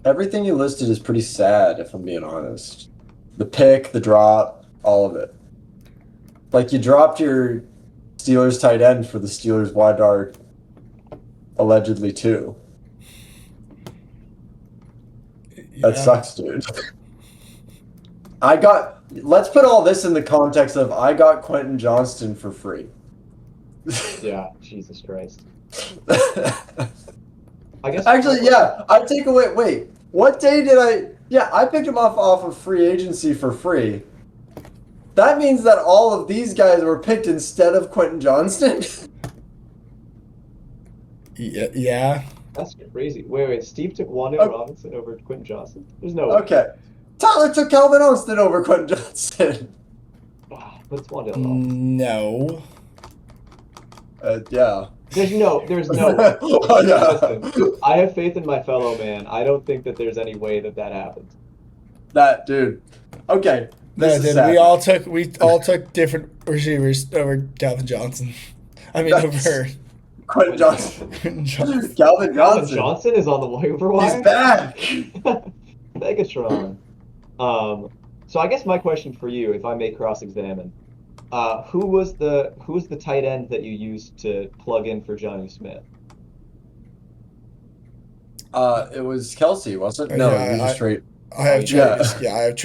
Everything you listed is pretty sad, if I'm being honest. The pick, the drop, all of it. Like, you dropped your Steelers tight end for the Steelers wide dart, allegedly, too. That sucks, dude. Let's put all this in the context of I got Quentin Johnston for free. Yeah, Jesus Christ. I guess Actually, yeah, I take away. Wait, what day did I? Yeah, I picked him off of free agency for free. That means that all of these guys were picked instead of Quentin Johnston. Yeah. That's crazy. Wait. Steve took Wando Robinson over Quentin Johnson? There's no way. Okay. Tyler took Calvin Austin over Quentin Johnston. Wow, but it's Wando Robinson. No. Yeah. There's no way. Oh, yeah. Listen, I have faith in my fellow man. I don't think that there's any way that happens. That dude. Okay. No, dude, we all took different receivers over Calvin Johnson. I mean, over Quentin Johnson. Quentin Johnson. Calvin Johnson. Johnson is on the waiver wire. He's back. Megatron. So I guess my question for you, if I may cross-examine, who was the tight end that you used to plug in for Johnny Smith? It was Kelsey, wasn't it? No, Yeah, he was straight. I have Travis. Yeah, I have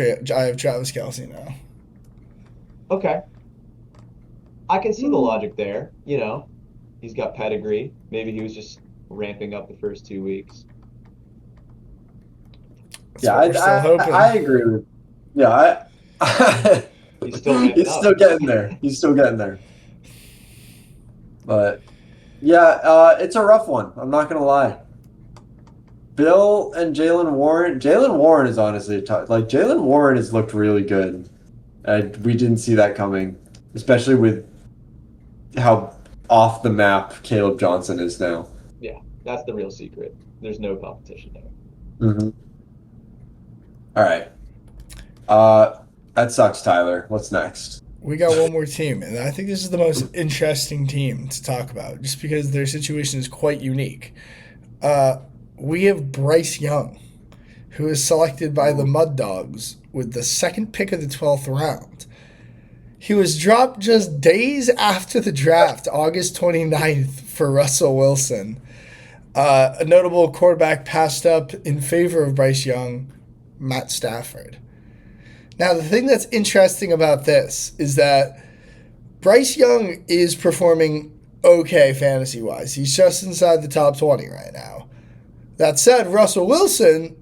Travis Kelsey now. Okay. I can see the logic there. You know, he's got pedigree. Maybe he was just ramping up the first 2 weeks. Yeah, I agree with. Yeah, He's still getting there. He's still getting there. But yeah, it's a rough one. I'm not gonna lie. Bill and Jaylen Warren. Jaylen Warren is honestly like Jaylen Warren has looked really good. We didn't see that coming, especially with how off the map Caleb Johnson is now. Yeah, that's the real secret. There's no competition there. Mm-hmm. All right. That sucks, Tyler. What's next? We got one more team, and I think this is the most interesting team to talk about, just because their situation is quite unique. We have Bryce Young, who is selected by the Mud Dogs with the second pick of the 12th round. He was dropped just days after the draft, August 29th, for Russell Wilson. A notable quarterback passed up in favor of Bryce Young, Matt Stafford. Now, the thing that's interesting about this is that Bryce Young is performing okay fantasy-wise. He's just inside the top 20 right now. That said, Russell Wilson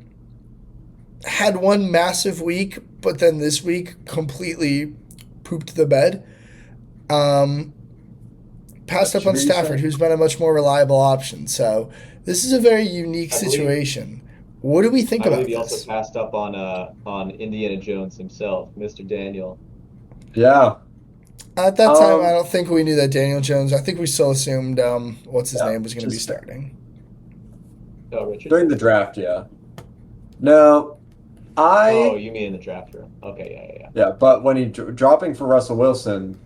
had one massive week, but then this week completely pooped the bed. Passed up on Stafford, who's been a much more reliable option. So this is a very unique situation. What do we think about this? He also passed up on Indiana Jones himself, Mr. Daniel. Yeah. At that time, I don't think we knew that Daniel Jones. I think we still assumed what's his name was going to be starting. Oh, Richard. During the draft, yeah. No, Oh, you mean in the draft room? Okay, yeah. Yeah, but when he dropping for Russell Wilson.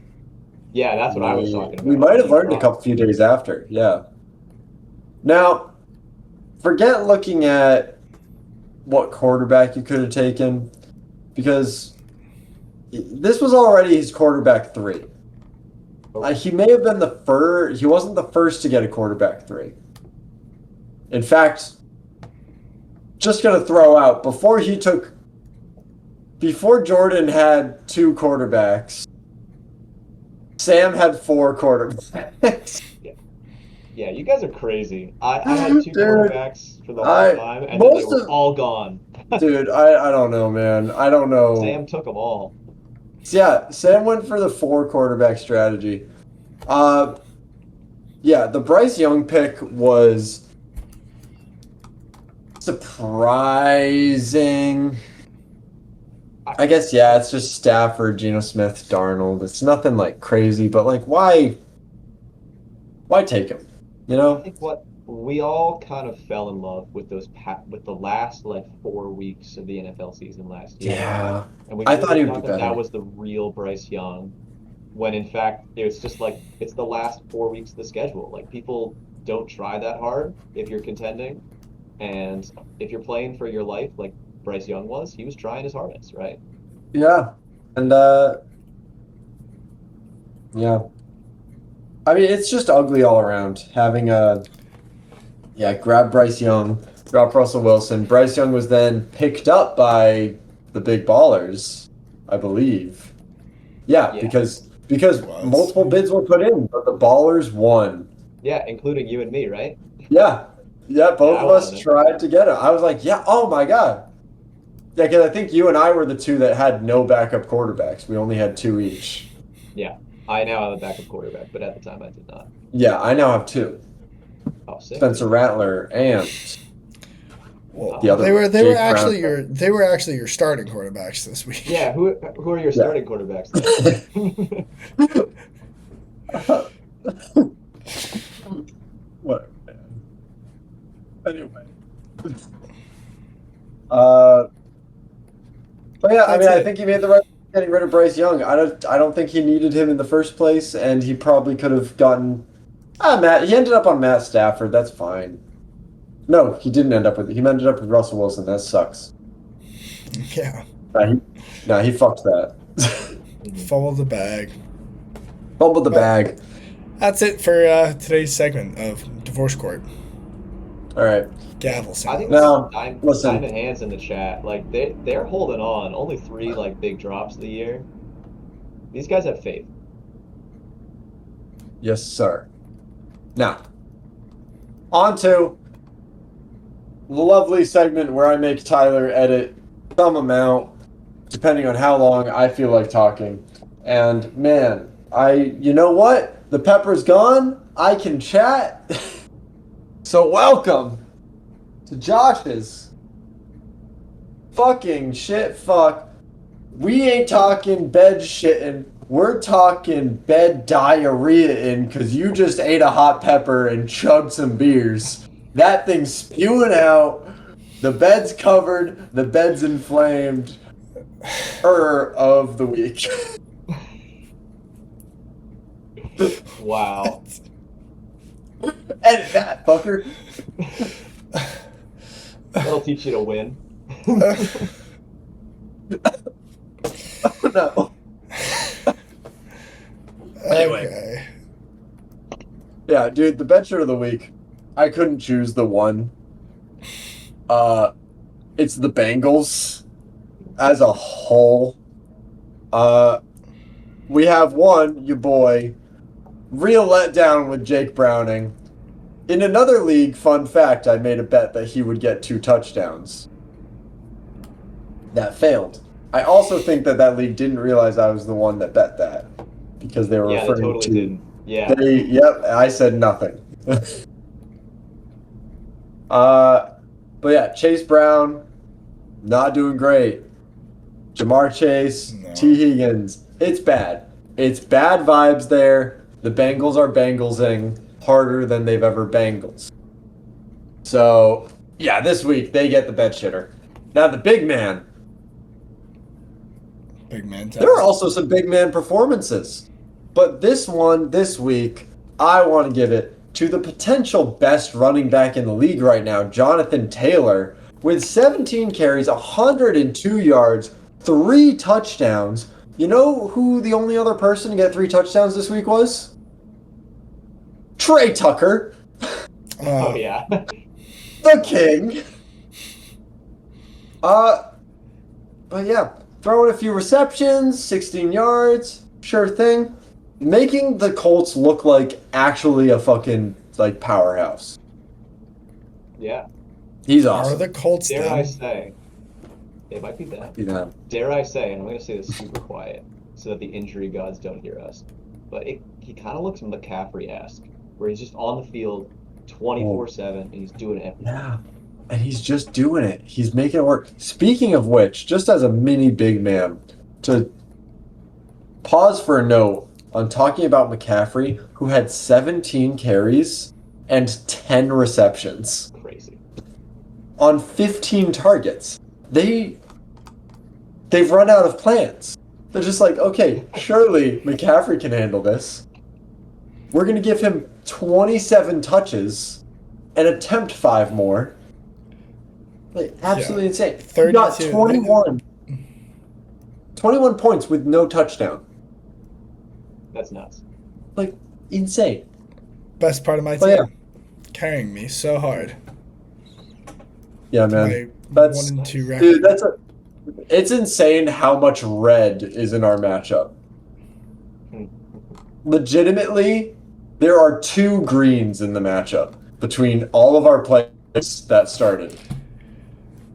Yeah, that's what I was talking about. We might have learned a few days after. Yeah. Now, forget looking at what quarterback you could have taken, because this was already his quarterback 3. He may have been the first. He wasn't the first to get a quarterback 3. In fact, just going to throw out, before Jordan had 2 quarterbacks, Sam had 4 quarterbacks. Yeah, you guys are crazy. I had 2 quarterbacks for the whole time, and they were all gone. Dude, I don't know, man. I don't know. Sam took them all. Yeah, Sam went for the 4 quarterback strategy. Yeah, the Bryce Young pick was surprising. I guess, yeah, it's just Stafford, Geno Smith, Darnold. It's nothing like crazy, but like, why take him? You know? I think what we all kind of fell in love with with the last like 4 weeks of the NFL season last year. Yeah, and I thought he would be better. That was the real Bryce Young, when in fact it's just like it's the last 4 weeks of the schedule. Like, people don't try that hard if you're contending, and if you're playing for your life like Bryce Young was, he was trying his hardest, right? Yeah, and yeah. I mean, it's just ugly all around. Grab Bryce Young. Dropped Russell Wilson. Bryce Young was then picked up by the big ballers, I believe. Yeah, Yeah. because Was. multiple bids were put in, but the ballers won. Yeah, including you and me, right? Yeah. Yeah, both I of us wanted him. tried to get it. I was like, yeah, oh my God. Yeah, because I think you and I were the two that had no backup quarterbacks. We only had 2 each. Yeah. I now have a backup quarterback, but at the time I did not. Yeah, I now have 2. Oh, sick. Spencer Rattler and Well, the other they were Jake actually Brown. your starting quarterbacks this week. Yeah, who are your starting quarterbacks then? What? Anyway. But yeah, I mean, I think he made the right getting rid of Bryce Young. I don't think he needed him in the first place, and he probably could have gotten Matt. He ended up on Matt Stafford. That's fine. No, he didn't end up with. He ended up with Russell Wilson. That sucks. Yeah. He fucked that. Fumbled the bag. Fumbled the bag. That's it for today's segment of Divorce Court. All right. Gavel I sound. think Now, listen. listen. Diamond Hands in the chat, like they're holding on. Only 3 like big drops of the year. These guys have faith. Yes, sir. Now, on to the lovely segment where I make Tyler edit some amount, depending on how long I feel like talking. And man, you know what? The pepper's gone. I can chat. So welcome to Josh's fucking shit fuck. We ain't talking bed shitting. We're talking bed diarrhea in because you just ate a hot pepper and chugged some beers. That thing's spewing out. The bed's covered. The bed's inflamed. Of the week. Wow. Edit that, fucker. That'll teach you to win. Oh, no. Anyway. Okay. Yeah, dude, the bed shirt of the week. I couldn't choose the one. It's the Bengals as a whole. We have one, your boy, real letdown with Jake Browning. In another league, fun fact, I made a bet that he would get 2 touchdowns. That failed. I also think that league didn't realize I was the one that bet that because they were Yeah, they referring totally to. didn't. Yeah. Yep, I said nothing. But yeah, Chase Brown, not doing great. Jamar Chase, No. T. Higgins, it's bad. It's bad vibes there. The Bengals are Bengalsing harder than they've ever Bengals. So, yeah, this week they get the bed shitter. Now the big man. Big man. There are also some big man performances. But this week, I want to give it to the potential best running back in the league right now, Jonathan Taylor, with 17 carries, 102 yards, 3 touchdowns. You know who the only other person to get 3 touchdowns this week was? Trey Tucker, Oh yeah. the king. But yeah, throwing a few receptions, 16 yards, sure thing. Making the Colts look like actually a fucking like powerhouse. Yeah. He's Are awesome. the Colts Dare I them? say, it might be that. Yeah. Dare I say, and I'm going to say this super quiet so that the injury gods don't hear us, but he kind of looks McCaffrey-esque, where he's just on the field 24/7 and he's doing everything. Yeah. And he's just doing it. He's making it work. Speaking of which, just as a mini big man, to pause for a note on talking about McCaffrey, who had 17 carries and 10 receptions Crazy. on 15 targets. They've run out of plans. They're just like, okay, surely McCaffrey can handle this. We're going to give him 27 touches and attempt 5 more. Like, absolutely insane. He got 32. 21 points with no touchdown. That's nuts. Like, insane. Best part of my But team. yeah. Carrying me so hard. Yeah, My man. That's 1-2 record. dude. It's insane how much red is in our matchup. Legitimately, there are 2 greens in the matchup between all of our players that started.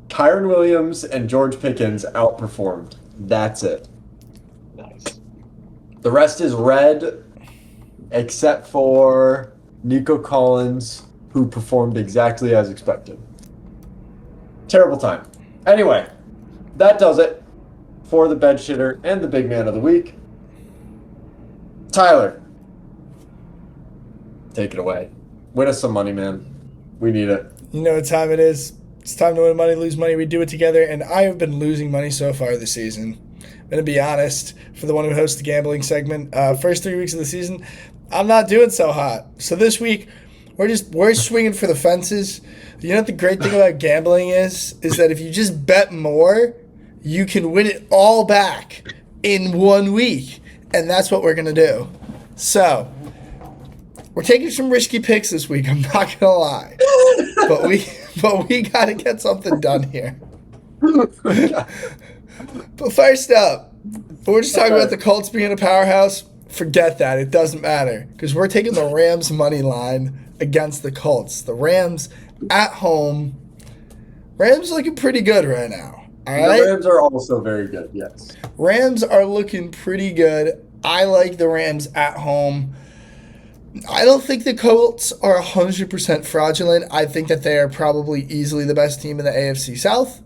Kyron Williams and George Pickens outperformed. That's it. Nice. The rest is red, except for Nico Collins, who performed exactly as expected. Terrible time. Anyway, that does it for the bed shitter and the big man of the week. Tyler, take it away. Win us some money, man. We need it. You know what time it is. It's time to win money, lose money. We do it together, and I have been losing money so far this season. I'm going to be honest, for the one who hosts the gambling segment, first 3 weeks of the season, I'm not doing so hot. So this week, we're swinging for the fences. You know what the great thing about gambling is that if you just bet more, you can win it all back in 1 week. And that's what we're going to do. So, we're taking some risky picks this week, I'm not going to lie. But we got to get something done here. But first up, we're just talking about the Colts being a powerhouse. Forget that. It doesn't matter. Because we're taking the Rams money line against the Colts. The Rams at home. Rams looking pretty good right now. All right? The Rams are also very good, yes. Rams are looking pretty good. I like the Rams at home. I don't think the Colts are 100% fraudulent. I think that they are probably easily the best team in the AFC South.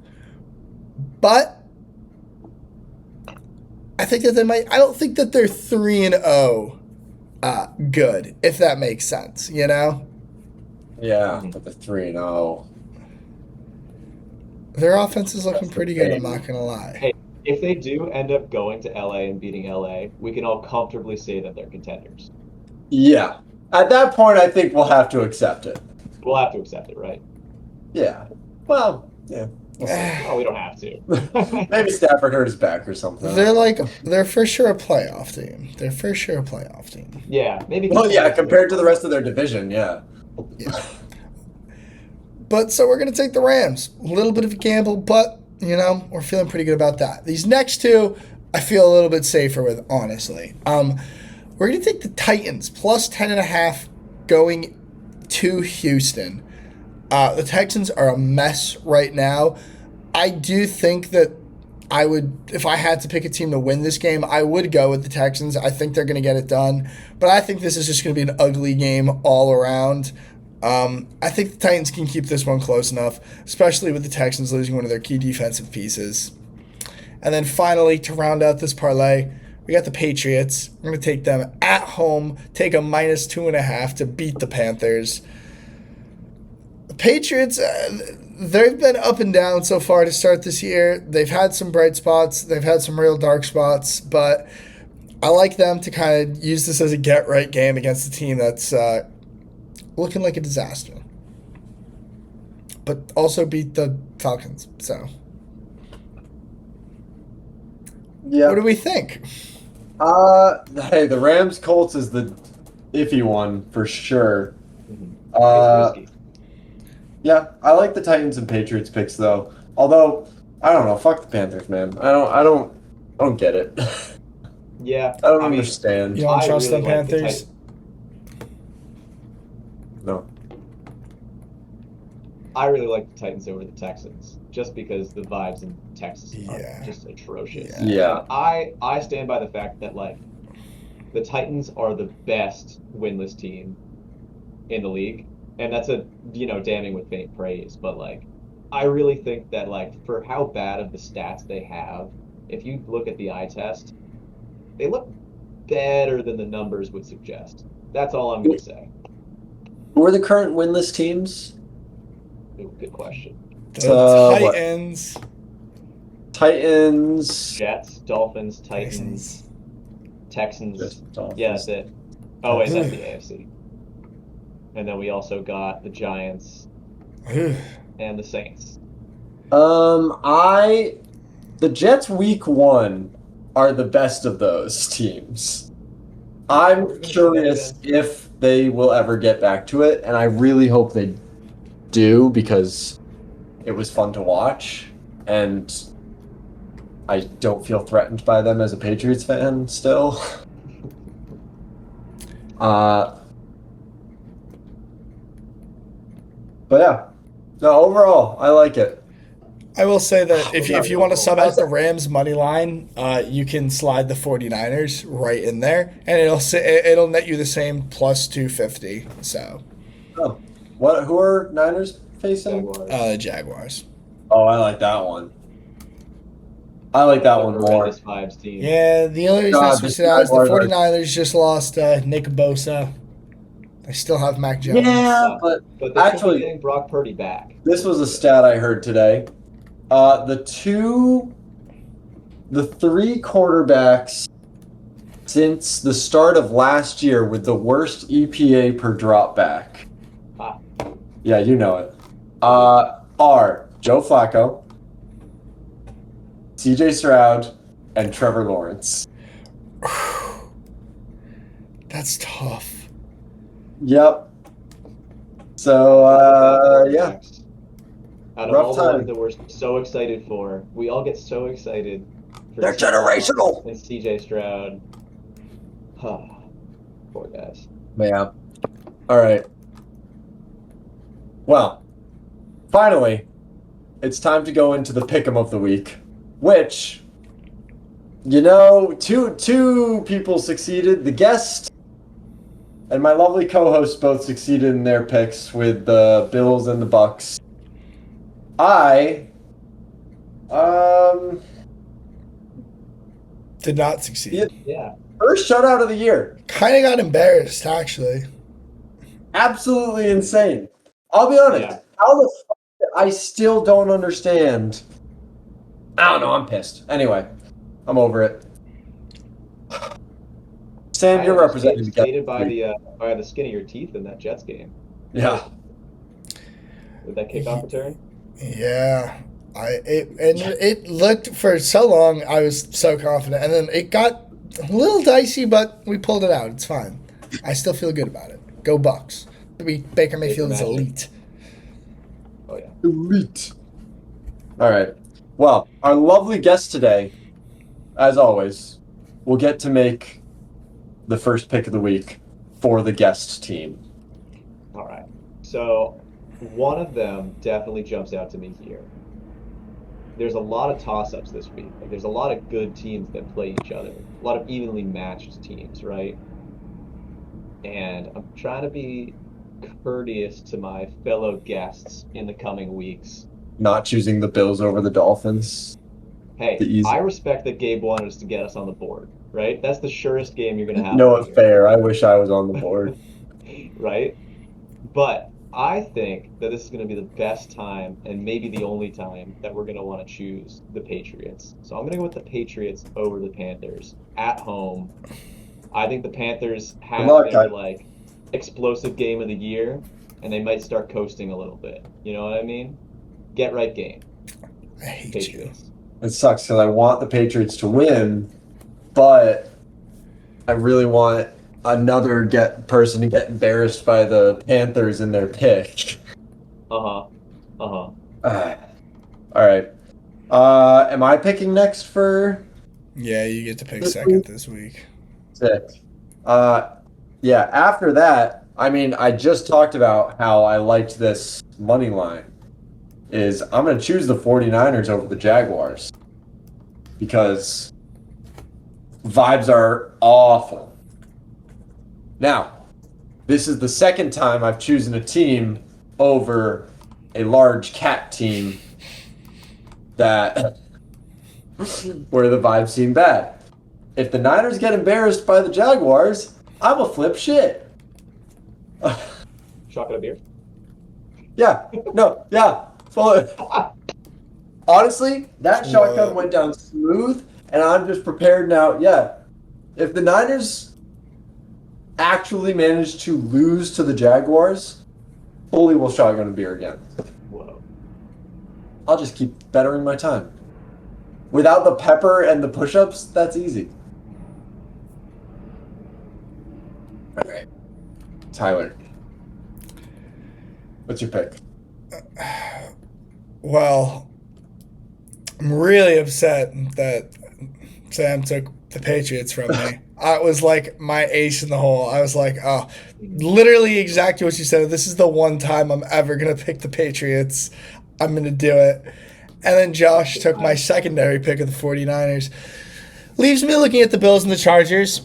But I think that I don't think that they're 3-0 good, if that makes sense, you know? Yeah, but the 3-0. Their offense is looking pretty good, I'm not going to lie. Hey, if they do end up going to LA and beating LA, we can all comfortably say that they're contenders. Yeah. At that point, I think we'll have to accept it. We'll have to accept it, right? Yeah. Well, yeah. We'll see. Oh, we don't have to. Maybe Stafford hurt his back or something. They're for sure a playoff team. Yeah, maybe. Well, yeah, compared to the rest of their division, yeah. But so we're going to take the Rams. A little bit of a gamble, but, you know, we're feeling pretty good about that. These next two, I feel a little bit safer with, honestly. We're going to take the Titans, plus 10.5 going to Houston. The Texans are a mess right now. I do think that if I had to pick a team to win this game, I would go with the Texans. I think they're going to get it done. But I think this is just going to be an ugly game all around. I think the Titans can keep this one close enough, especially with the Texans losing one of their key defensive pieces. And then finally, to round out this parlay, we got the Patriots. We're going to take them at home, take a minus 2.5 to beat the Panthers. The Patriots, they've been up and down so far to start this year. They've had some bright spots. They've had some real dark spots. But I like them to kind of use this as a get-right game against a team that's looking like a disaster. But also beat the Falcons. So, yeah. What do we think? Hey, the Rams Colts is the iffy one for sure. It's risky. Yeah, I like the Titans and Patriots picks though. Although I don't know, fuck the Panthers, man. I don't get it. Yeah, I don't understand. You don't I trust really the like the Panthers? No. I really like the Titans over the Texans, just because the vibes in Texas Yeah. are just atrocious. Yeah. And I stand by the fact that like the Titans are the best winless team in the league, and that's a damning with faint praise. But like, I really think that like for how bad of the stats they have, if you look at the eye test, they look better than the numbers would suggest. That's all I'm gonna say. Who are the current winless teams? Ooh, good question. The Titans. Titans. Jets, Dolphins, Titans, Texans. Just Dolphins. Yeah, that's it. Oh wait, that's the AFC. And then we also got the Giants and the Saints. The Jets week 1 are the best of those teams. I'm curious if they will ever get back to it, and I really hope they do, because it was fun to watch, and I don't feel threatened by them as a Patriots fan still. But yeah, no, overall, I like it. I will say that if you want to sub I out said- the Rams money line, you can slide the 49ers right in there, and it'll net you the same plus 250. So, Oh, what? Who are Niners facing? Jaguars. Jaguars. Oh, I like that one. I like that one more. Horrendous vibes team. Yeah, the only reason I God, switched the it out is the Jaguars are- 49ers just lost Nick Bosa. They still have Mac Jones. Yeah, but But they actually- should be getting Brock Purdy back. this was a stat I heard today. The three quarterbacks since the start of last year with the worst EPA per drop back. Ah. Yeah, you know it. Are Joe Flacco, CJ Stroud, and Trevor Lawrence. That's tough. Yep. So, yeah. Out of Rough all the time. ones that we're so excited for, we all get so excited. For They're generational. And CJ Stroud. Poor guys. Yeah. All right. Well, finally, it's time to go into the pick'em of the week, which, two people succeeded. The guest and my lovely co-hosts both succeeded in their picks with the Bills and the Bucks. I, Did not succeed. Yeah. first shutout of the year. Kind of got embarrassed, actually. Absolutely insane. I'll be honest. Yeah. How the fuck, I still don't understand. I don't know. I'm pissed. Anyway, I'm over it. Sam, you're representing the Stated by the skin of your teeth in that Jets game. Yeah. With that kickoff return. Yeah. It looked for so long, I was so confident, and then it got a little dicey, but we pulled it out. It's fine. I still feel good about it. Go Bucks. Baker Mayfield is elite. Oh yeah. Elite. All right. Well, our lovely guest today, as always, will get to make the first pick of the week for the guest team. All right. So one of them definitely jumps out to me here. There's a lot of toss-ups this week. Like, there's a lot of good teams that play each other. A lot of evenly matched teams, right? And I'm trying to be courteous to my fellow guests in the coming weeks. Not choosing the Bills over the Dolphins. Hey, The easy- I respect that Gabe wanted us to get us on the board, right? That's the surest game you're going to have. No, all it's year. fair. I wish I was on the board. Right? But I think that this is going to be the best time and maybe the only time that we're going to want to choose the Patriots. So I'm going to go with the Patriots over the Panthers at home. I think the Panthers have Good luck, their guys. explosive game of the year, and they might start coasting a little bit. You know what I mean? Get right game. I hate you. Patriots. It sucks because I want the Patriots to win, but I really want another person to get embarrassed by the Panthers in their pick. Uh-huh. Uh-huh. All right. Am I picking next for Yeah, you get to pick This second week? this week. 6? Yeah, after that, I mean, I just talked about how I liked this money line. I'm going to choose the 49ers over the Jaguars because vibes are awful. Now, this is the second time I've chosen a team over a large cat team that where the vibes seem bad. If the Niners get embarrassed by the Jaguars, I will flip shit. Chocolate beer? Yeah, no, yeah. Honestly, that shotgun went down smooth, and I'm just prepared now. Yeah, if the Niners actually manage to lose to the Jaguars, fully will shotgun a beer again. Whoa. I'll just keep bettering my time. Without the pepper and the push-ups, that's easy. All right, Tyler, what's your pick? Well, I'm really upset that Sam took the Patriots from me. I was like my ace in the hole. I was like, oh, literally exactly what you said. This is the one time I'm ever going to pick the Patriots. I'm going to do it. And then Josh took my secondary pick of the 49ers. Leaves me looking at the Bills and the Chargers.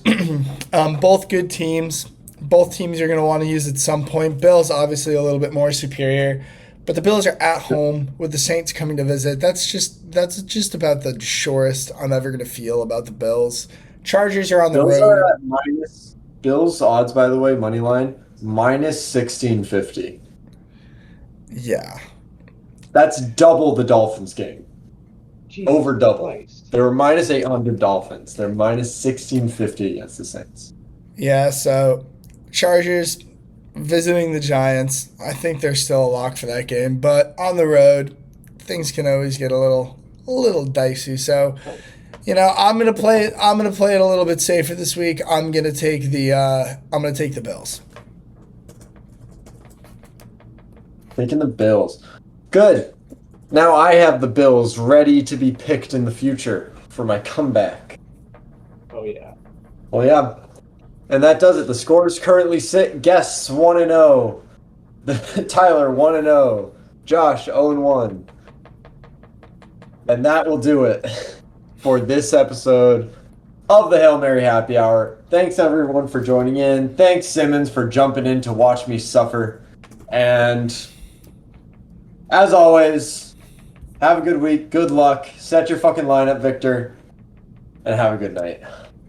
Both good teams. Both teams you're going to want to use at some point. Bills obviously a little bit more superior. But the Bills are at home with the Saints coming to visit. That's just about the surest I'm ever going to feel about the Bills. Chargers are on the Bills road. are at minus. Bills odds, by the way, money line minus 1650. Yeah. That's double the Dolphins game. Jesus Over double. Christ. They were minus 800 Dolphins. They're minus 1650 against the Saints. Yeah, so Chargers visiting the Giants. I think they're still a lock for that game, but on the road, things can always get a little dicey. So, I'm gonna play it. I'm gonna play it a little bit safer this week. I'm gonna take the Bills. Taking the Bills. Good. Now I have the Bills ready to be picked in the future for my comeback. Oh yeah. Well, yeah. And that does it. The scores currently sit guests 1-0. Tyler 1-0. Josh 0-1. And that will do it for this episode of the Hail Mary Happy Hour. Thanks everyone for joining in. Thanks Simmons for jumping in to watch me suffer. And as always, have a good week. Good luck. Set your fucking lineup, Victor. And have a good night.